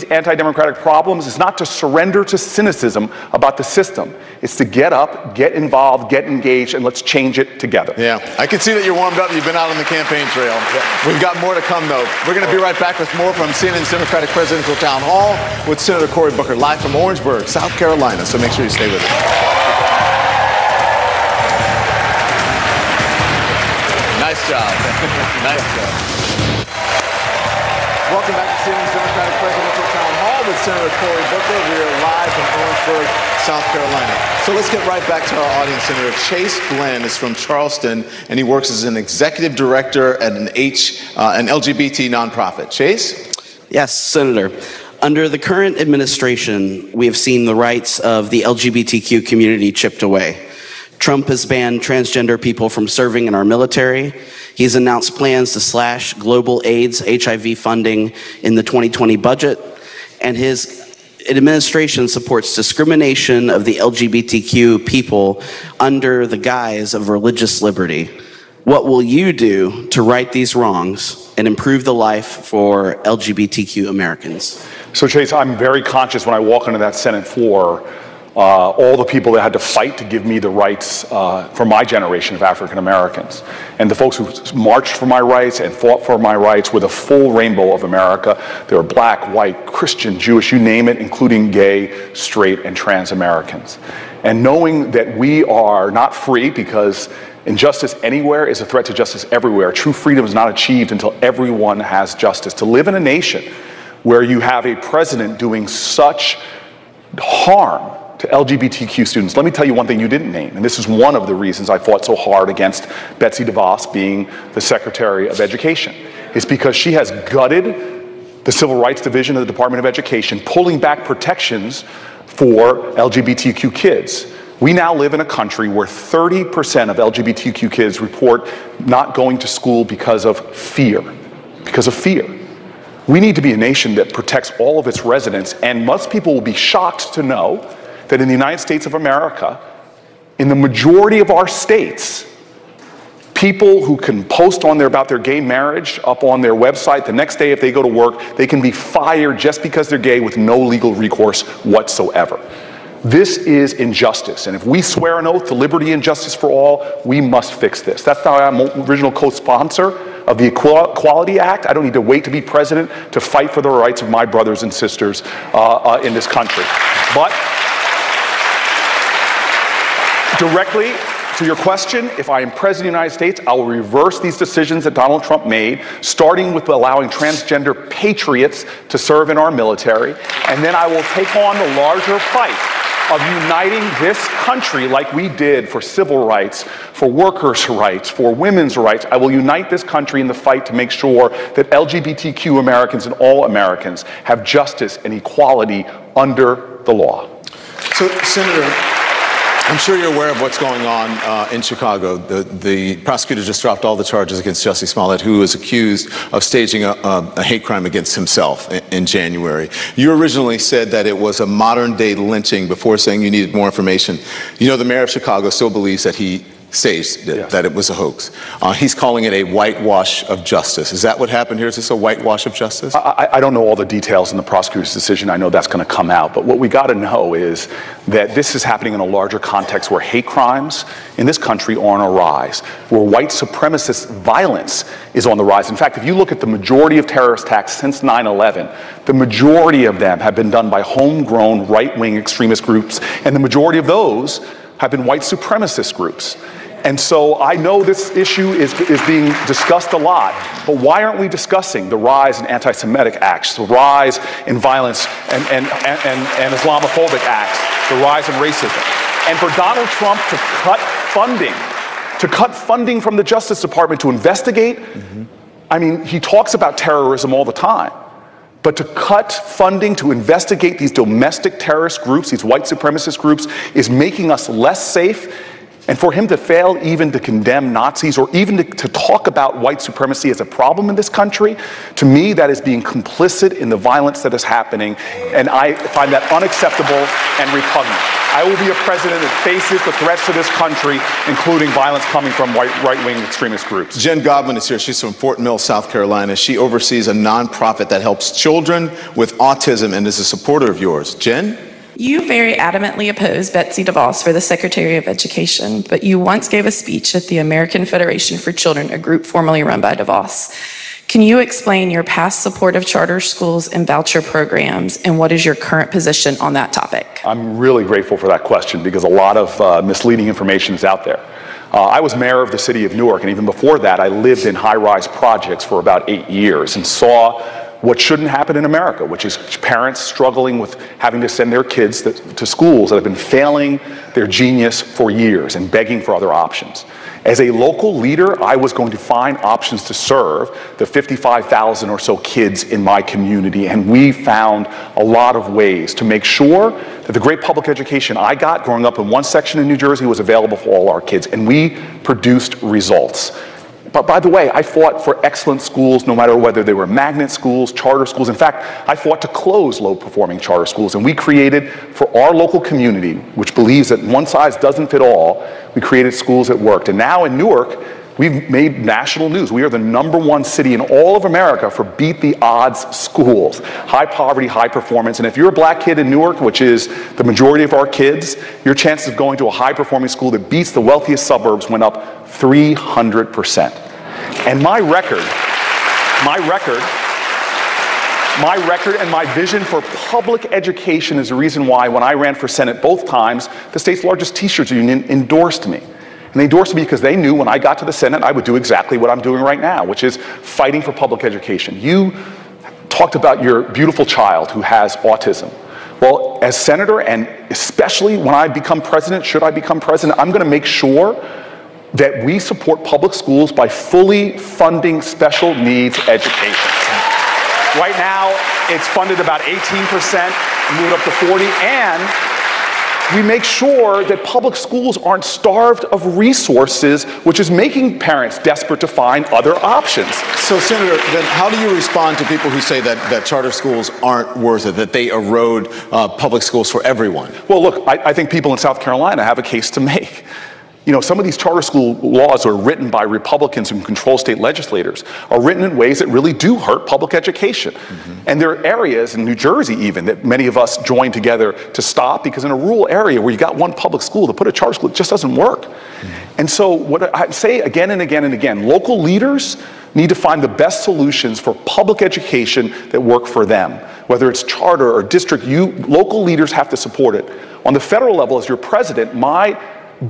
anti-democratic problems is not to surrender to cynicism about the system. It's to get up, get involved, get engaged, and let's change it together. Yeah, I can see that you're warmed up. You've been out on the campaign trail. Yeah. We've got more to come, though. We're going to be right back with more from CNN's Democratic Presidential Town Hall with Senator Cory Booker, live from Orangeburg, South Carolina. So make sure you stay with us. Nice job. Nice job. Welcome back to CNN's Democratic Presidential Town Hall with Senator Cory Booker. We are live from Orangeburg, South Carolina. So let's get right back to our audience. Senator Chase Glenn is from Charleston, and he works as an executive director at an LGBT nonprofit. Chase? Yes, Senator. Under the current administration, we have seen the rights of the LGBTQ community chipped away. Trump has banned transgender people from serving in our military. He's announced plans to slash global AIDS, HIV funding in the 2020 budget. And his administration supports discrimination of the LGBTQ people under the guise of religious liberty. What will you do to right these wrongs and improve the life for LGBTQ Americans? So Chase, I'm very conscious when I walk into that Senate floor, all the people that had to fight to give me the rights for my generation of African Americans. And the folks who marched for my rights and fought for my rights were the full rainbow of America. They were black, white, Christian, Jewish, you name it, including gay, straight, and trans Americans. And knowing that we are not free because injustice anywhere is a threat to justice everywhere. True freedom is not achieved until everyone has justice. To live in a nation where you have a president doing such harm to LGBTQ students. Let me tell you one thing you didn't name, and this is one of the reasons I fought so hard against Betsy DeVos being the Secretary of Education. It's because she has gutted the Civil Rights Division of the Department of Education, pulling back protections for LGBTQ kids. We now live in a country where 30% of LGBTQ kids report not going to school because of fear. Because of fear. We need to be a nation that protects all of its residents, and most people will be shocked to know that in the United States of America, in the majority of our states, people who can post about their gay marriage up on their website, the next day if they go to work, they can be fired just because they're gay with no legal recourse whatsoever. This is injustice, and if we swear an oath to liberty and justice for all, we must fix this. That's why I'm original co-sponsor of the Equality Act. I don't need to wait to be president to fight for the rights of my brothers and sisters in this country. But directly to your question, if I am president of the United States, I will reverse these decisions that Donald Trump made, starting with allowing transgender patriots to serve in our military, and then I will take on the larger fight of uniting this country like we did for civil rights, for workers' rights, for women's rights. I will unite this country in the fight to make sure that LGBTQ Americans and all Americans have justice and equality under the law. So, Senator, I'm sure you're aware of what's going on in Chicago. The prosecutor just dropped all the charges against Jussie Smollett, who was accused of staging a hate crime against himself in January. You originally said that it was a modern-day lynching before saying you needed more information. You know, the mayor of Chicago still believes that he staged it, that it was a hoax. He's calling it a whitewash of justice. Is that what happened here? Is this a whitewash of justice? I don't know all the details in the prosecutor's decision. I know that's going to come out. But what we got to know is that this is happening in a larger context where hate crimes in this country are on a rise, where white supremacist violence is on the rise. In fact, if you look at the majority of terrorist attacks since 9/11, the majority of them have been done by homegrown right-wing extremist groups, and the majority of those have been white supremacist groups. And so I know this issue is being discussed a lot, but why aren't we discussing the rise in anti-Semitic acts, the rise in violence and Islamophobic acts, the rise in racism? And for Donald Trump to cut funding from the Justice Department to investigate, I mean, he talks about terrorism all the time. But to cut funding to investigate these domestic terrorist groups, these white supremacist groups, is making us less safe. And for him to fail even to condemn Nazis or even to talk about white supremacy as a problem in this country, to me that is being complicit in the violence that is happening, and I find that unacceptable and repugnant. I will be a president that faces the threats to this country, including violence coming from right-wing extremist groups. Jen Godwin is here. She's from Fort Mill, South Carolina. She oversees a nonprofit that helps children with autism and is a supporter of yours. Jen? You very adamantly opposed Betsy DeVos for the Secretary of Education, but you once gave a speech at the American Federation for Children, a group formerly run by DeVos. Can you explain your past support of charter schools and voucher programs, and what is your current position on that topic? I'm really grateful for that question because a lot of misleading information is out there. I was mayor of the city of Newark, and even before that, I lived in high-rise projects for about 8 years and saw what shouldn't happen in America, which is parents struggling with having to send their kids to schools that have been failing their genius for years and begging for other options. As a local leader, I was going to find options to serve the 55,000 or so kids in my community, and we found a lot of ways to make sure that the great public education I got growing up in one section in New Jersey was available for all our kids, and we produced results. But by the way, I fought for excellent schools no matter whether they were magnet schools, charter schools. In fact, I fought to close low-performing charter schools. And we created, for our local community, which believes that one size doesn't fit all, we created schools that worked. And now in Newark, we've made national news. We are the #1 city in all of America for beat the odds schools. High poverty, high performance. And if you're a black kid in Newark, which is the majority of our kids, your chances of going to a high performing school that beats the wealthiest suburbs went up 300%. And my record and my vision for public education is the reason why when I ran for Senate both times, the state's largest teachers union endorsed me. And they endorsed me because they knew when I got to the Senate, I would do exactly what I'm doing right now, which is fighting for public education. You talked about your beautiful child who has autism. Well, as senator, and especially when I become president, should I become president, I'm going to make sure that we support public schools by fully funding special needs education. Right now, it's funded about 18%, moved up to 40%, and we make sure that public schools aren't starved of resources, which is making parents desperate to find other options. So, Senator, then how do you respond to people who say that charter schools aren't worth it, that they erode public schools for everyone? Well, look, I think people in South Carolina have a case to make. You know, some of these charter school laws are written by Republicans who control state legislators, are written in ways that really do hurt public education. And there are areas in New Jersey even that many of us joined together to stop, because in a rural area where you got one public school, to put a charter school, it just doesn't work. And so what I say again and again and again, local leaders need to find the best solutions for public education that work for them. Whether it's charter or district, local leaders have to support it. On the federal level, as your president, my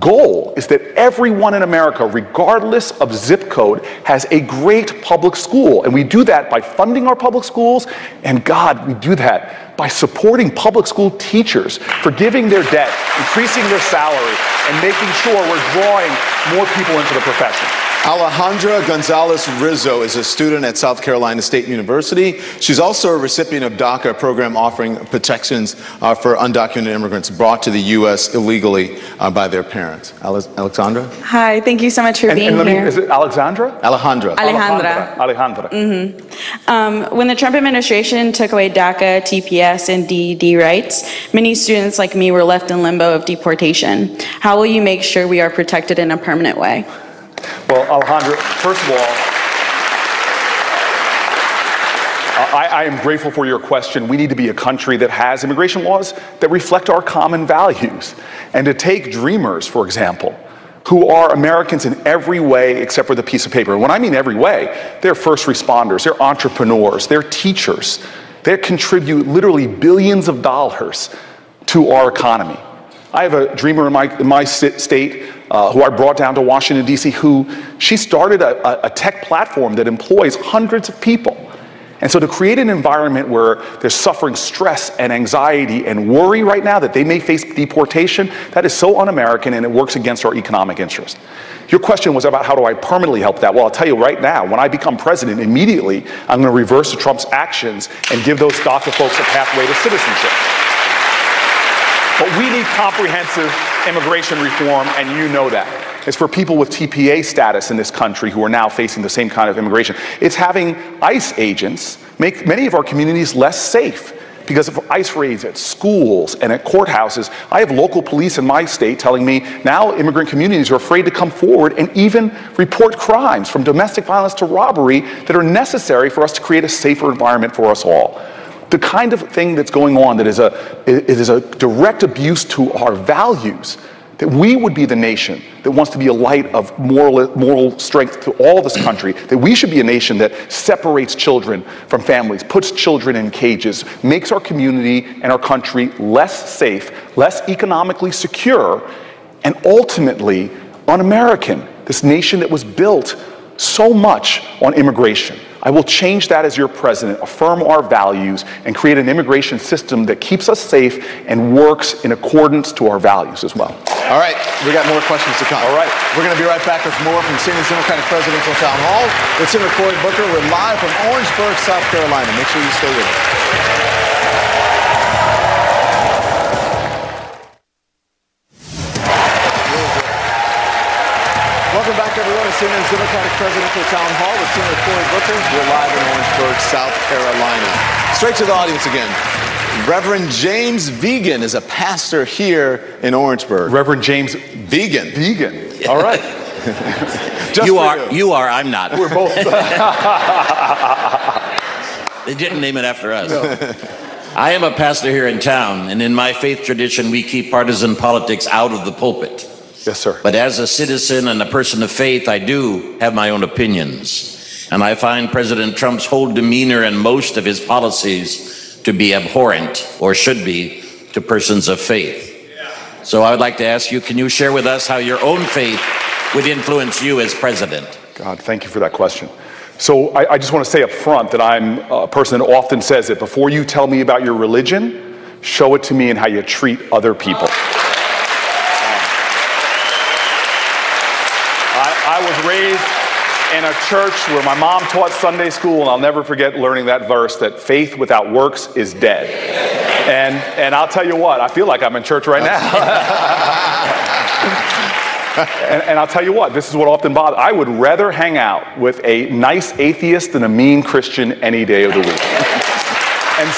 goal is that everyone in America, regardless of zip code, has a great public school. And we do that by funding our public schools, and God, we do that by supporting public school teachers, forgiving their debt, increasing their salary, and making sure we're drawing more people into the profession. Alejandra Gonzalez Rizzo is a student at South Carolina State University. She's also a recipient of DACA, a program offering protections for undocumented immigrants brought to the U.S. illegally by their parents. Alexandra? Hi, thank you so much for being here. Is it Alexandra? Alejandra. Alejandra. When the Trump administration took away DACA, TPS, and DED rights, many students like me were left in limbo of deportation. How will you make sure we are protected in a permanent way? Well, Alejandra, first of all, I am grateful for your question. We need to be a country that has immigration laws that reflect our common values. And to take dreamers, for example, who are Americans in every way except for the piece of paper. And when I mean every way, they're first responders, they're entrepreneurs, they're teachers. They contribute literally billions of dollars to our economy. I have a dreamer in my state who I brought down to Washington, D.C., she started a tech platform that employs hundreds of people. And so to create an environment where they're suffering stress and anxiety and worry right now that they may face deportation, that is so un-American, and it works against our economic interest. Your question was about how do I permanently help that? Well, I'll tell you right now, when I become president, immediately I'm going to reverse Trump's actions and give those DACA folks a pathway to citizenship. But we need comprehensive immigration reform, and you know that. It's for people with TPA status in this country who are now facing the same kind of immigration. It's having ICE agents make many of our communities less safe because of ICE raids at schools and at courthouses. I have local police in my state telling me now immigrant communities are afraid to come forward and even report crimes, from domestic violence to robbery, that are necessary for us to create a safer environment for us all. The kind of thing that's going on that is a direct abuse to our values, that we would be the nation that wants to be a light of moral strength to all this country, that we should be a nation that separates children from families, puts children in cages, makes our community and our country less safe, less economically secure, and ultimately un-American, this nation that was built so much on immigration. I will change that as your president, affirm our values, and create an immigration system that keeps us safe and works in accordance to our values as well. All right, we got more questions to come. All right, we're going to be right back with more from Stevenson Democratic Presidential Town Hall with Senator Cory Booker. We're live from Orangeburg, South Carolina. Make sure you stay with us. Welcome back, everyone, to Senator's Democratic Presidential Town Hall with Senator Cory Booker. We're live in Orangeburg, South Carolina. Straight to the audience again. Reverend James Vegan is a pastor here in Orangeburg. Reverend James Vegan. Vegan. All right. You are, I'm not. We're both. They didn't name it after us. No. I am a pastor here in town, and in my faith tradition, we keep partisan politics out of the pulpit. Yes, sir. But as a citizen and a person of faith, I do have my own opinions. And I find President Trump's whole demeanor and most of his policies to be abhorrent, or should be, to persons of faith. So I would like to ask you, can you share with us how your own faith would influence you as president? God, thank you for that question. So I just want to say up front that I'm a person that often says that before you tell me about your religion, show it to me in how you treat other people. I was raised in a church where my mom taught Sunday school, and I'll never forget learning that verse, that faith without works is dead. And I'll tell you what, I feel like I'm in church right now. and I'll tell you what, this is what often bothers. I would rather hang out with a nice atheist than a mean Christian any day of the week. And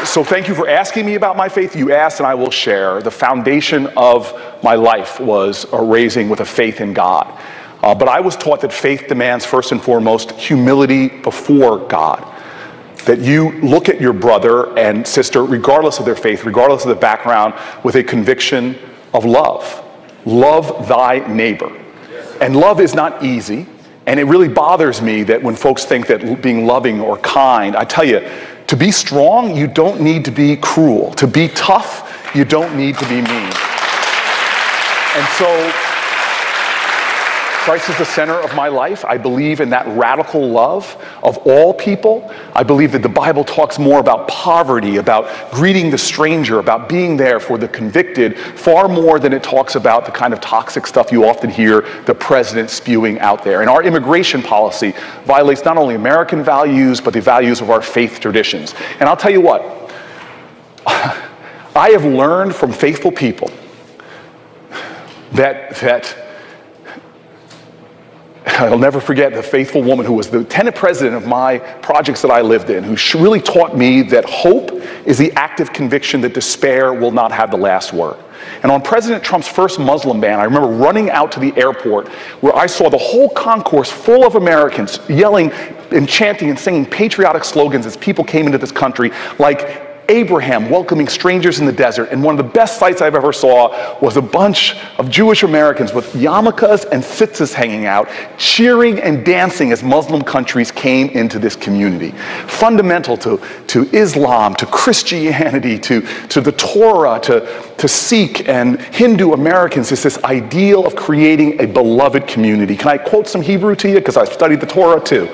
so thank you for asking me about my faith. You asked and I will share. The foundation of my life was raising with a faith in God. But I was taught that faith demands first and foremost humility before God. That you look at your brother and sister, regardless of their faith, regardless of their background, with a conviction of love. Love thy neighbor. And love is not easy. And it really bothers me that when folks think that being loving or kind, I tell you, to be strong, you don't need to be cruel. To be tough, you don't need to be mean. And so, Christ is the center of my life. I believe in that radical love of all people. I believe that the Bible talks more about poverty, about greeting the stranger, about being there for the convicted, far more than it talks about the kind of toxic stuff you often hear the president spewing out there. And our immigration policy violates not only American values, but the values of our faith traditions. And I'll tell you what, I have learned from faithful people that I'll never forget the faithful woman who was the lieutenant president of my projects that I lived in, who really taught me that hope is the active conviction that despair will not have the last word. And on President Trump's first Muslim ban, I remember running out to the airport where I saw the whole concourse full of Americans yelling and chanting and singing patriotic slogans as people came into this country, like Abraham welcoming strangers in the desert. And one of the best sights I've ever saw was a bunch of Jewish Americans with yarmulkes and tzitzis hanging out, cheering and dancing as Muslim countries came into this community. Fundamental to Islam, to Christianity, to the Torah, to Sikh and Hindu Americans is this ideal of creating a beloved community. Can I quote some Hebrew to you? Because I studied the Torah too.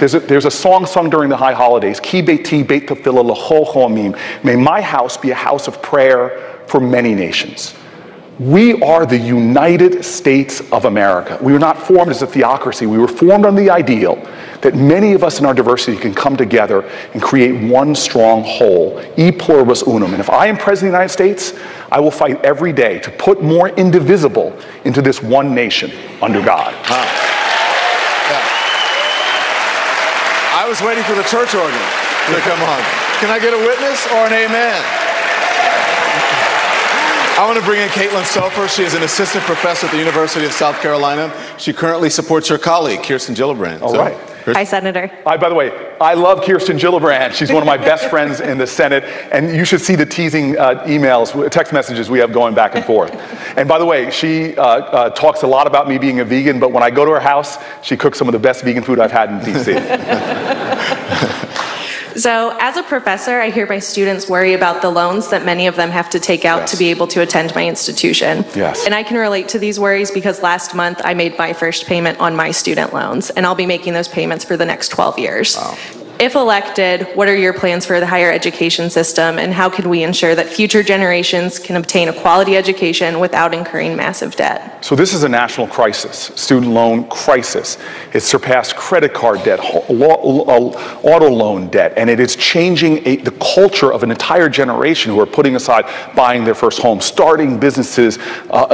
There's a song sung during the high holidays, Ki beiti beit tefillah l'chol chomim. May my house be a house of prayer for many nations. We are the United States of America. We were not formed as a theocracy. We were formed on the ideal that many of us in our diversity can come together and create one strong whole, e pluribus unum. And if I am president of the United States, I will fight every day to put more indivisible into this one nation under God. I was waiting for the church organ to come on. Can I get a witness or an amen? I want to bring in Caitlin Sofer. She is an assistant professor at the University of South Carolina. She currently supports her colleague, Kirsten Gillibrand. All right. Hi, Senator. By the way, I love Kirsten Gillibrand. She's one of my best friends in the Senate, and you should see the teasing emails, text messages we have going back and forth. And by the way, she talks a lot about me being a vegan, but when I go to her house, she cooks some of the best vegan food I've had in D.C. So as a professor, I hear my students worry about the loans that many of them have to take out to be able to attend my institution. Yes. And I can relate to these worries because last month I made my first payment on my student loans, and I'll be making those payments for the next 12 years. Wow. If elected, what are your plans for the higher education system, and how can we ensure that future generations can obtain a quality education without incurring massive debt? So this is a national crisis, student loan crisis. It's surpassed credit card debt, auto loan debt, and it is changing the culture of an entire generation who are putting aside buying their first home, starting businesses,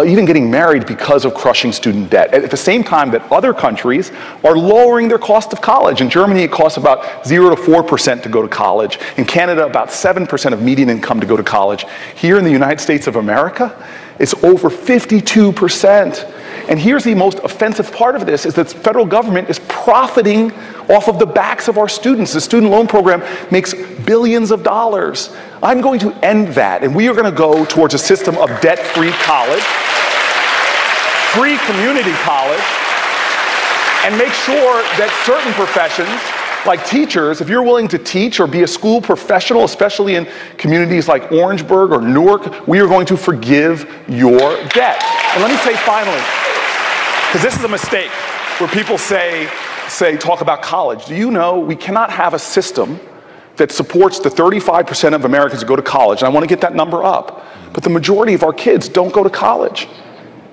even getting married because of crushing student debt. At the same time that other countries are lowering their cost of college. In Germany, it costs about 0 to 4% to go to college. In Canada, about 7% of median income to go to college. Here in the United States of America, it's over 52%. And here's the most offensive part of this, is that the federal government is profiting off of the backs of our students. The student loan program makes billions of dollars. I'm going to end that, and we are going to go towards a system of debt-free college, free community college, and make sure that certain professions, like teachers, if you're willing to teach or be a school professional, especially in communities like Orangeburg or Newark, we are going to forgive your debt. And let me say finally, because this is a mistake where people talk about college. Do you know we cannot have a system that supports the 35% of Americans who go to college, and I want to get that number up, but the majority of our kids don't go to college.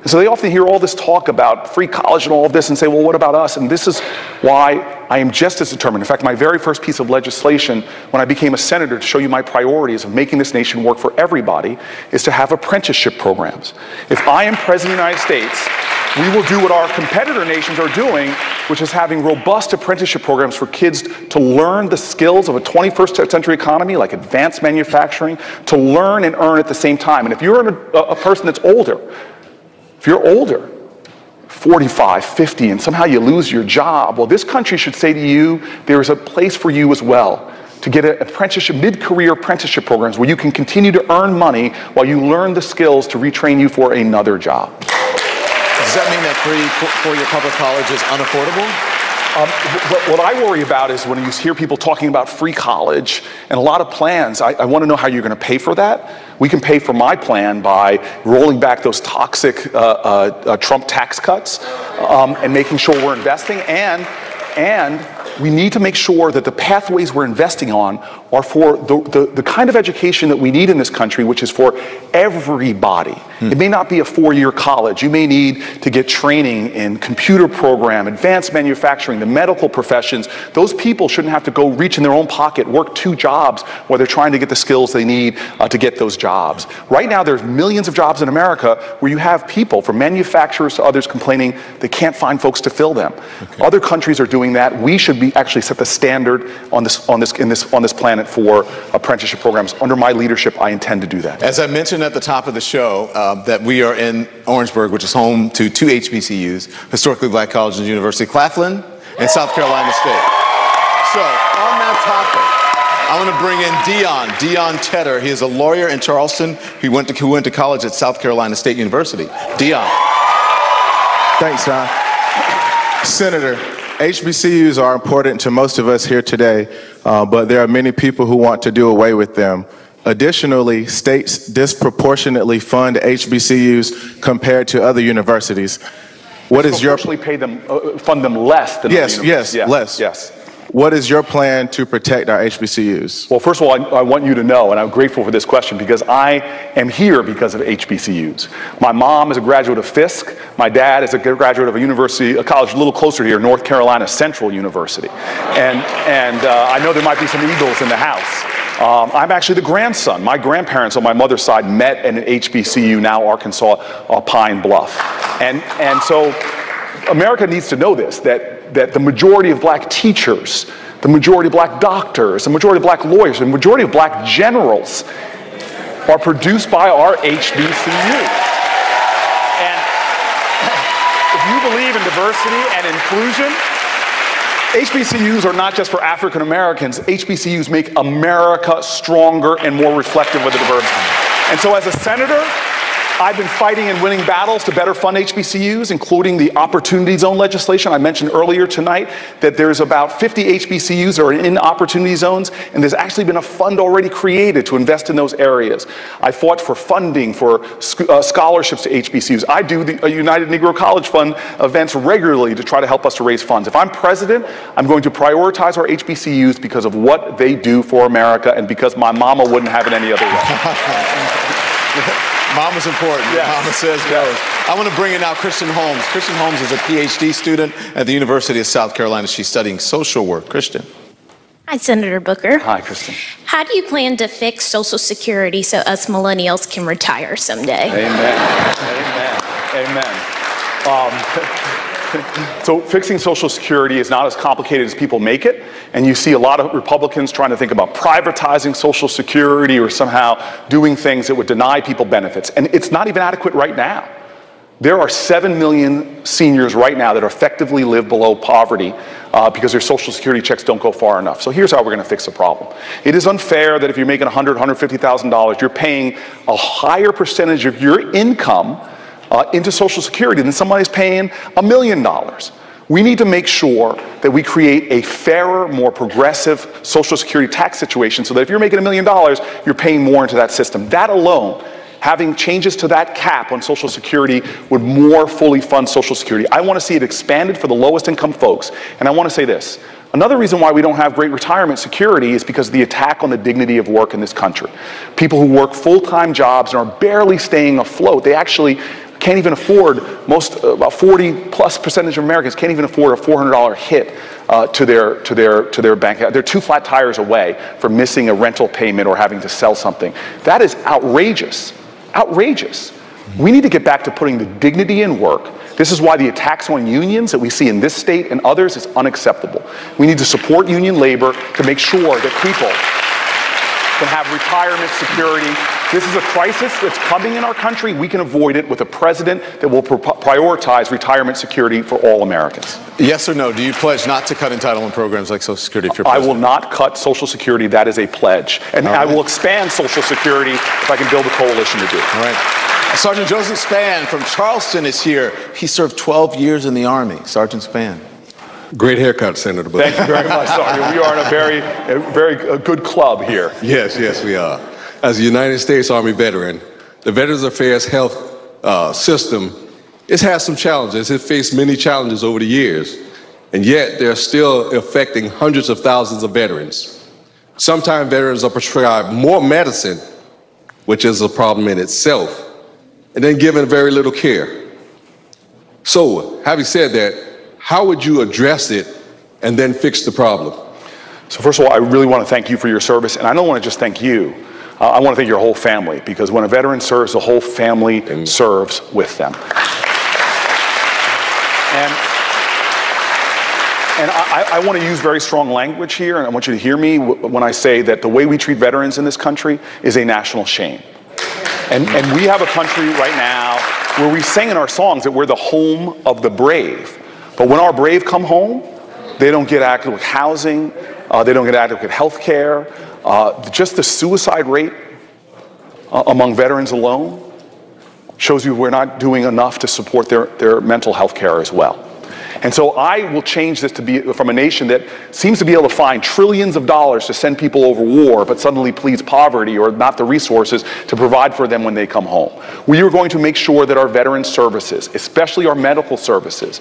And so they often hear all this talk about free college and all of this and say, well, what about us? And this is why I am just as determined. In fact, my very first piece of legislation when I became a senator, to show you my priorities of making this nation work for everybody, is to have apprenticeship programs. If I am president of the United States, we will do what our competitor nations are doing, which is having robust apprenticeship programs for kids to learn the skills of a 21st century economy, like advanced manufacturing, to learn and earn at the same time. And if you're a person that's older, if you're older, 45, 50, and somehow you lose your job, well, this country should say to you, there is a place for you as well to get an apprenticeship, mid-career apprenticeship programs where you can continue to earn money while you learn the skills to retrain you for another job. Does that mean that free four-year public college is unaffordable? What I worry about is when you hear people talking about free college and a lot of plans, I want to know how you're going to pay for that. We can pay for my plan by rolling back those toxic Trump tax cuts and making sure we're investing, and we need to make sure that the pathways we're investing on are for the kind of education that we need in this country, which is for everybody. It may not be a four-year college. You may need to get training in computer program, advanced manufacturing, the medical professions. Those people shouldn't have to go reach in their own pocket, work 2 jobs while they're trying to get the skills they need to get those jobs. Right now, there's millions of jobs in America where you have people, from manufacturers to others, complaining they can't find folks to fill them. Okay. Other countries are doing that. We should be actually set the standard on this planet for apprenticeship programs. Under my leadership, I intend to do that. As I mentioned at the top of the show, that we are in Orangeburg, which is home to 2 HBCUs, historically black colleges and university, Claflin and South Carolina State. So on that topic, I want to bring in Dion Tedder. He is a lawyer in Charleston who went to college at South Carolina State University. Dion. Thanks, John. Senator, HBCUs are important to most of us here today, but there are many people who want to do away with them. Additionally, states disproportionately fund HBCUs compared to other universities. What is your pay them, fund them less than yes, other universities? Yes, less. Yes. What is your plan to protect our HBCUs? Well, first of all, I want you to know, and I'm grateful for this question, because I am here because of HBCUs. My mom is a graduate of Fisk. My dad is a graduate of a college a little closer here, North Carolina Central University. And I know there might be some Eagles in the house. I'm actually the grandson. My grandparents on my mother's side met at an HBCU, now Arkansas Pine Bluff. And so America needs to know this, that the majority of black teachers, the majority of black doctors, the majority of black lawyers, the majority of black generals are produced by our HBCU. And if you believe in diversity and inclusion, HBCUs are not just for African Americans. HBCUs make America stronger and more reflective of the diversity. And so as a senator, I've been fighting and winning battles to better fund HBCUs, including the Opportunity Zone legislation. I mentioned earlier tonight that there's about 50 HBCUs that are in Opportunity Zones, and there's actually been a fund already created to invest in those areas. I fought for funding for scholarships to HBCUs. I do the United Negro College Fund events regularly to try to help us to raise funds. If I'm president, I'm going to prioritize our HBCUs because of what they do for America and because my mama wouldn't have it any other way. Mama's important. Yes. Mama says goes. I want to bring in now Christian Holmes. Christian Holmes is a PhD student at the University of South Carolina. She's studying social work. Christian. Hi, Senator Booker. Hi, Christian. How do you plan to fix Social Security so us millennials can retire someday? Amen. Amen. Amen. So fixing Social Security is not as complicated as people make it, and you see a lot of Republicans trying to think about privatizing Social Security or somehow doing things that would deny people benefits, and it's not even adequate right now. There are 7 million seniors right now that effectively live below poverty because their Social Security checks don't go far enough. So here's how we're going to fix the problem. It is unfair that if you're making $100,000, $150,000, you're paying a higher percentage of your income into Social Security than somebody is paying $1 million. We need to make sure that we create a fairer, more progressive Social Security tax situation so that if you're making $1 million, you're paying more into that system. That alone, having changes to that cap on Social Security, would more fully fund Social Security. I want to see it expanded for the lowest income folks. And I want to say this. Another reason why we don't have great retirement security is because of the attack on the dignity of work in this country. People who work full-time jobs and are barely staying afloat, they actually can't even afford, about 40+% of Americans can't even afford a $400 hit to their bank account. They're 2 flat tires away from missing a rental payment or having to sell something. That is outrageous, outrageous. We need to get back to putting the dignity in work. This is why the attacks on unions that we see in this state and others is unacceptable. We need to support union labor to make sure that people can have retirement security. This is a crisis that's coming in our country. We can avoid it with a president that will prioritize retirement security for all Americans. Yes or no, do you pledge not to cut entitlement programs like Social Security if you're I president? will not cut Social Security. That is a pledge. And I will expand Social Security if I can build a coalition to do it. All right. Sergeant Joseph Spann from Charleston is here. He served 12 years in the Army. Sergeant Spann. Great haircut, Senator Bush. Thank you very much, Sergeant. We are in a very good club here. Yes, we are. As a United States Army veteran, the Veterans Affairs health system, it's had some challenges. It faced many challenges over the years, and yet they're still affecting hundreds of thousands of veterans. Sometimes veterans are prescribed more medicine, which is a problem in itself, and then given very little care. So, having said that, how would you address it and then fix the problem? So first of all, I really want to thank you for your service, and I don't want to just thank you. I want to thank your whole family, because when a veteran serves, the whole family serves with them. And I want to use very strong language here, and I want you to hear me when I say that the way we treat veterans in this country is a national shame. And we have a country right now where we sing in our songs that we're the home of the brave. But when our brave come home, they don't get adequate housing, they don't get adequate health care. Just the suicide rate among veterans alone shows you we're not doing enough to support their mental health care as well. And so I will change this to be from a nation that seems to be able to find trillions of dollars to send people over war, but suddenly pleads poverty or not the resources to provide for them when they come home. We are going to make sure that our veteran services, especially our medical services,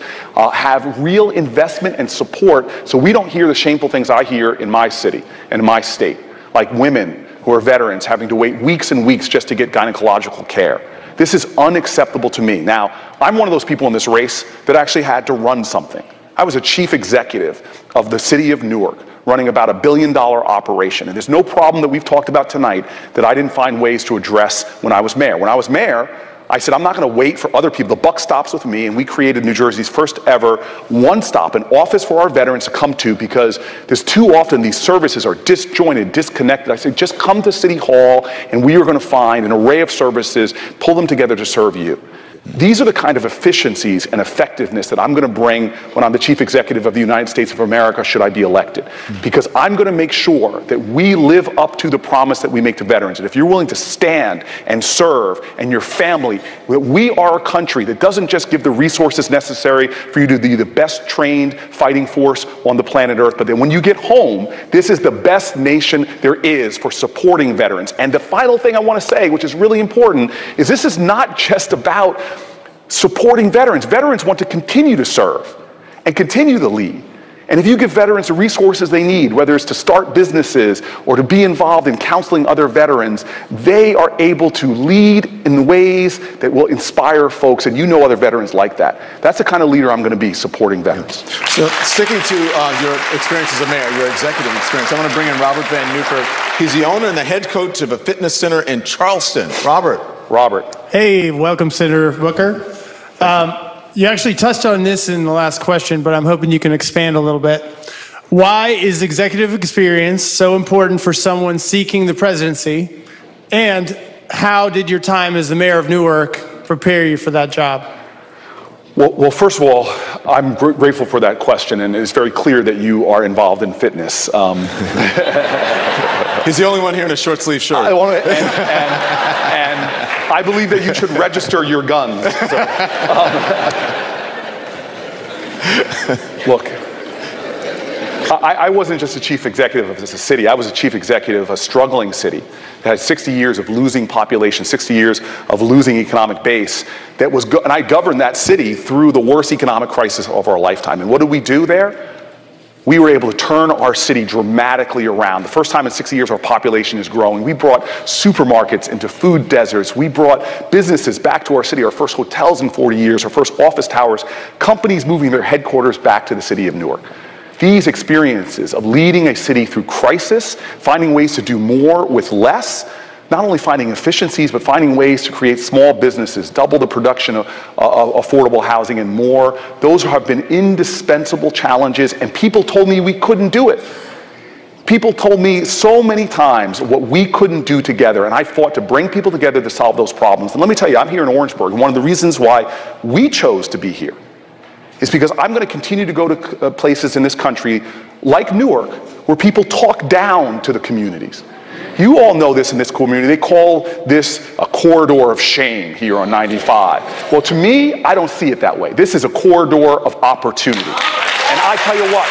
have real investment and support so we don't hear the shameful things I hear in my city and in my state, like women who are veterans having to wait weeks and weeks just to get gynecological care. This is unacceptable to me. Now, I'm one of those people in this race that actually had to run something. I was a chief executive of the city of Newark, running about $1 billion operation. And there's no problem that we've talked about tonight that I didn't find ways to address when I was mayor. When I was mayor, I said, I'm not going to wait for other people. The buck stops with me, and we created New Jersey's first ever one-stop, an office for our veterans to come to, because there's too often these services are disjointed, disconnected. I said, just come to City Hall, and we are going to find an array of services, pull them together to serve you. These are the kind of efficiencies and effectiveness that I'm going to bring when I'm the chief executive of the United States of America, should I be elected. Because I'm going to make sure that we live up to the promise that we make to veterans. And if you're willing to stand and serve, and your family, that we are a country that doesn't just give the resources necessary for you to be the best trained fighting force on the planet Earth, but that when you get home, this is the best nation there is for supporting veterans. And the final thing I want to say, which is really important, is this is not just about supporting veterans. Veterans want to continue to serve and continue to lead. And if you give veterans the resources they need, whether it's to start businesses or to be involved in counseling other veterans, they are able to lead in ways that will inspire folks, and you know other veterans like that. That's the kind of leader I'm going to be, supporting veterans. So sticking to your experience as a mayor, your executive experience, I want to bring in Robert Van Newkirk. He's the owner and the head coach of a fitness center in Charleston. Robert. Hey, welcome, Senator Booker. You actually touched on this in the last question, but I'm hoping you can expand a little bit. Why is executive experience so important for someone seeking the presidency? And how did your time as the mayor of Newark prepare you for that job? Well, first of all, I'm grateful for that question, and it's very clear that you are involved in fitness. He's the only one here in a short sleeve shirt. And I believe that you should register your guns. So, look, I wasn't just a chief executive of this city. I was a chief executive of a struggling city that had 60 years of losing population, 60 years of losing economic base. And I governed that city through the worst economic crisis of our lifetime. And what did we do there? we were able to turn our city dramatically around. The first time in 60 years our population is growing. We brought supermarkets into food deserts. We brought businesses back to our city, our first hotels in 40 years, our first office towers, companies moving their headquarters back to the city of Newark. These experiences of leading a city through crisis, finding ways to do more with less, not only finding efficiencies, but finding ways to create small businesses, double the production of affordable housing and more. Those have been indispensable challenges, and people told me we couldn't do it. People told me so many times what we couldn't do together, and I fought to bring people together to solve those problems. And let me tell you, I'm here in Orangeburg, and one of the reasons why we chose to be here is because I'm going to continue to go to places in this country like Newark where people talk down to the communities. You all know this in this community. They call this a corridor of shame here on 95. Well, to me, I don't see it that way. This is a corridor of opportunity. And I tell you what,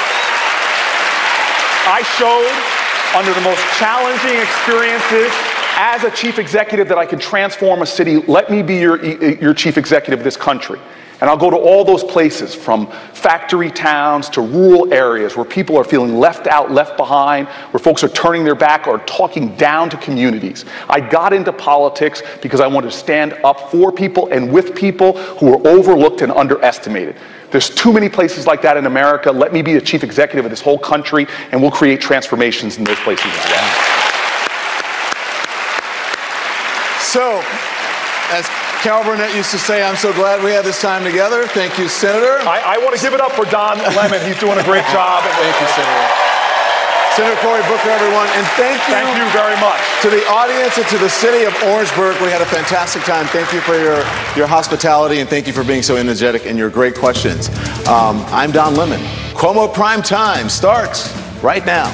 I showed under the most challenging experiences as a chief executive that I can transform a city. Let me be your chief executive of this country. And I'll go to all those places, from factory towns to rural areas where people are feeling left out, left behind, where folks are turning their back or talking down to communities. I got into politics because I wanted to stand up for people and with people who are overlooked and underestimated. There's too many places like that in America. Let me be the chief executive of this whole country, and we'll create transformations in those places as well. So, as Carol Burnett used to say, I'm so glad we had this time together. Thank you, Senator. I want to give it up for Don Lemon. He's doing a great job. Thank you, Senator. Senator Cory Booker, everyone, and thank you very much to the audience and to the city of Orangeburg. We had a fantastic time. Thank you for your hospitality, and thank you for being so energetic and your great questions. I'm Don Lemon. Cuomo Prime Time starts right now.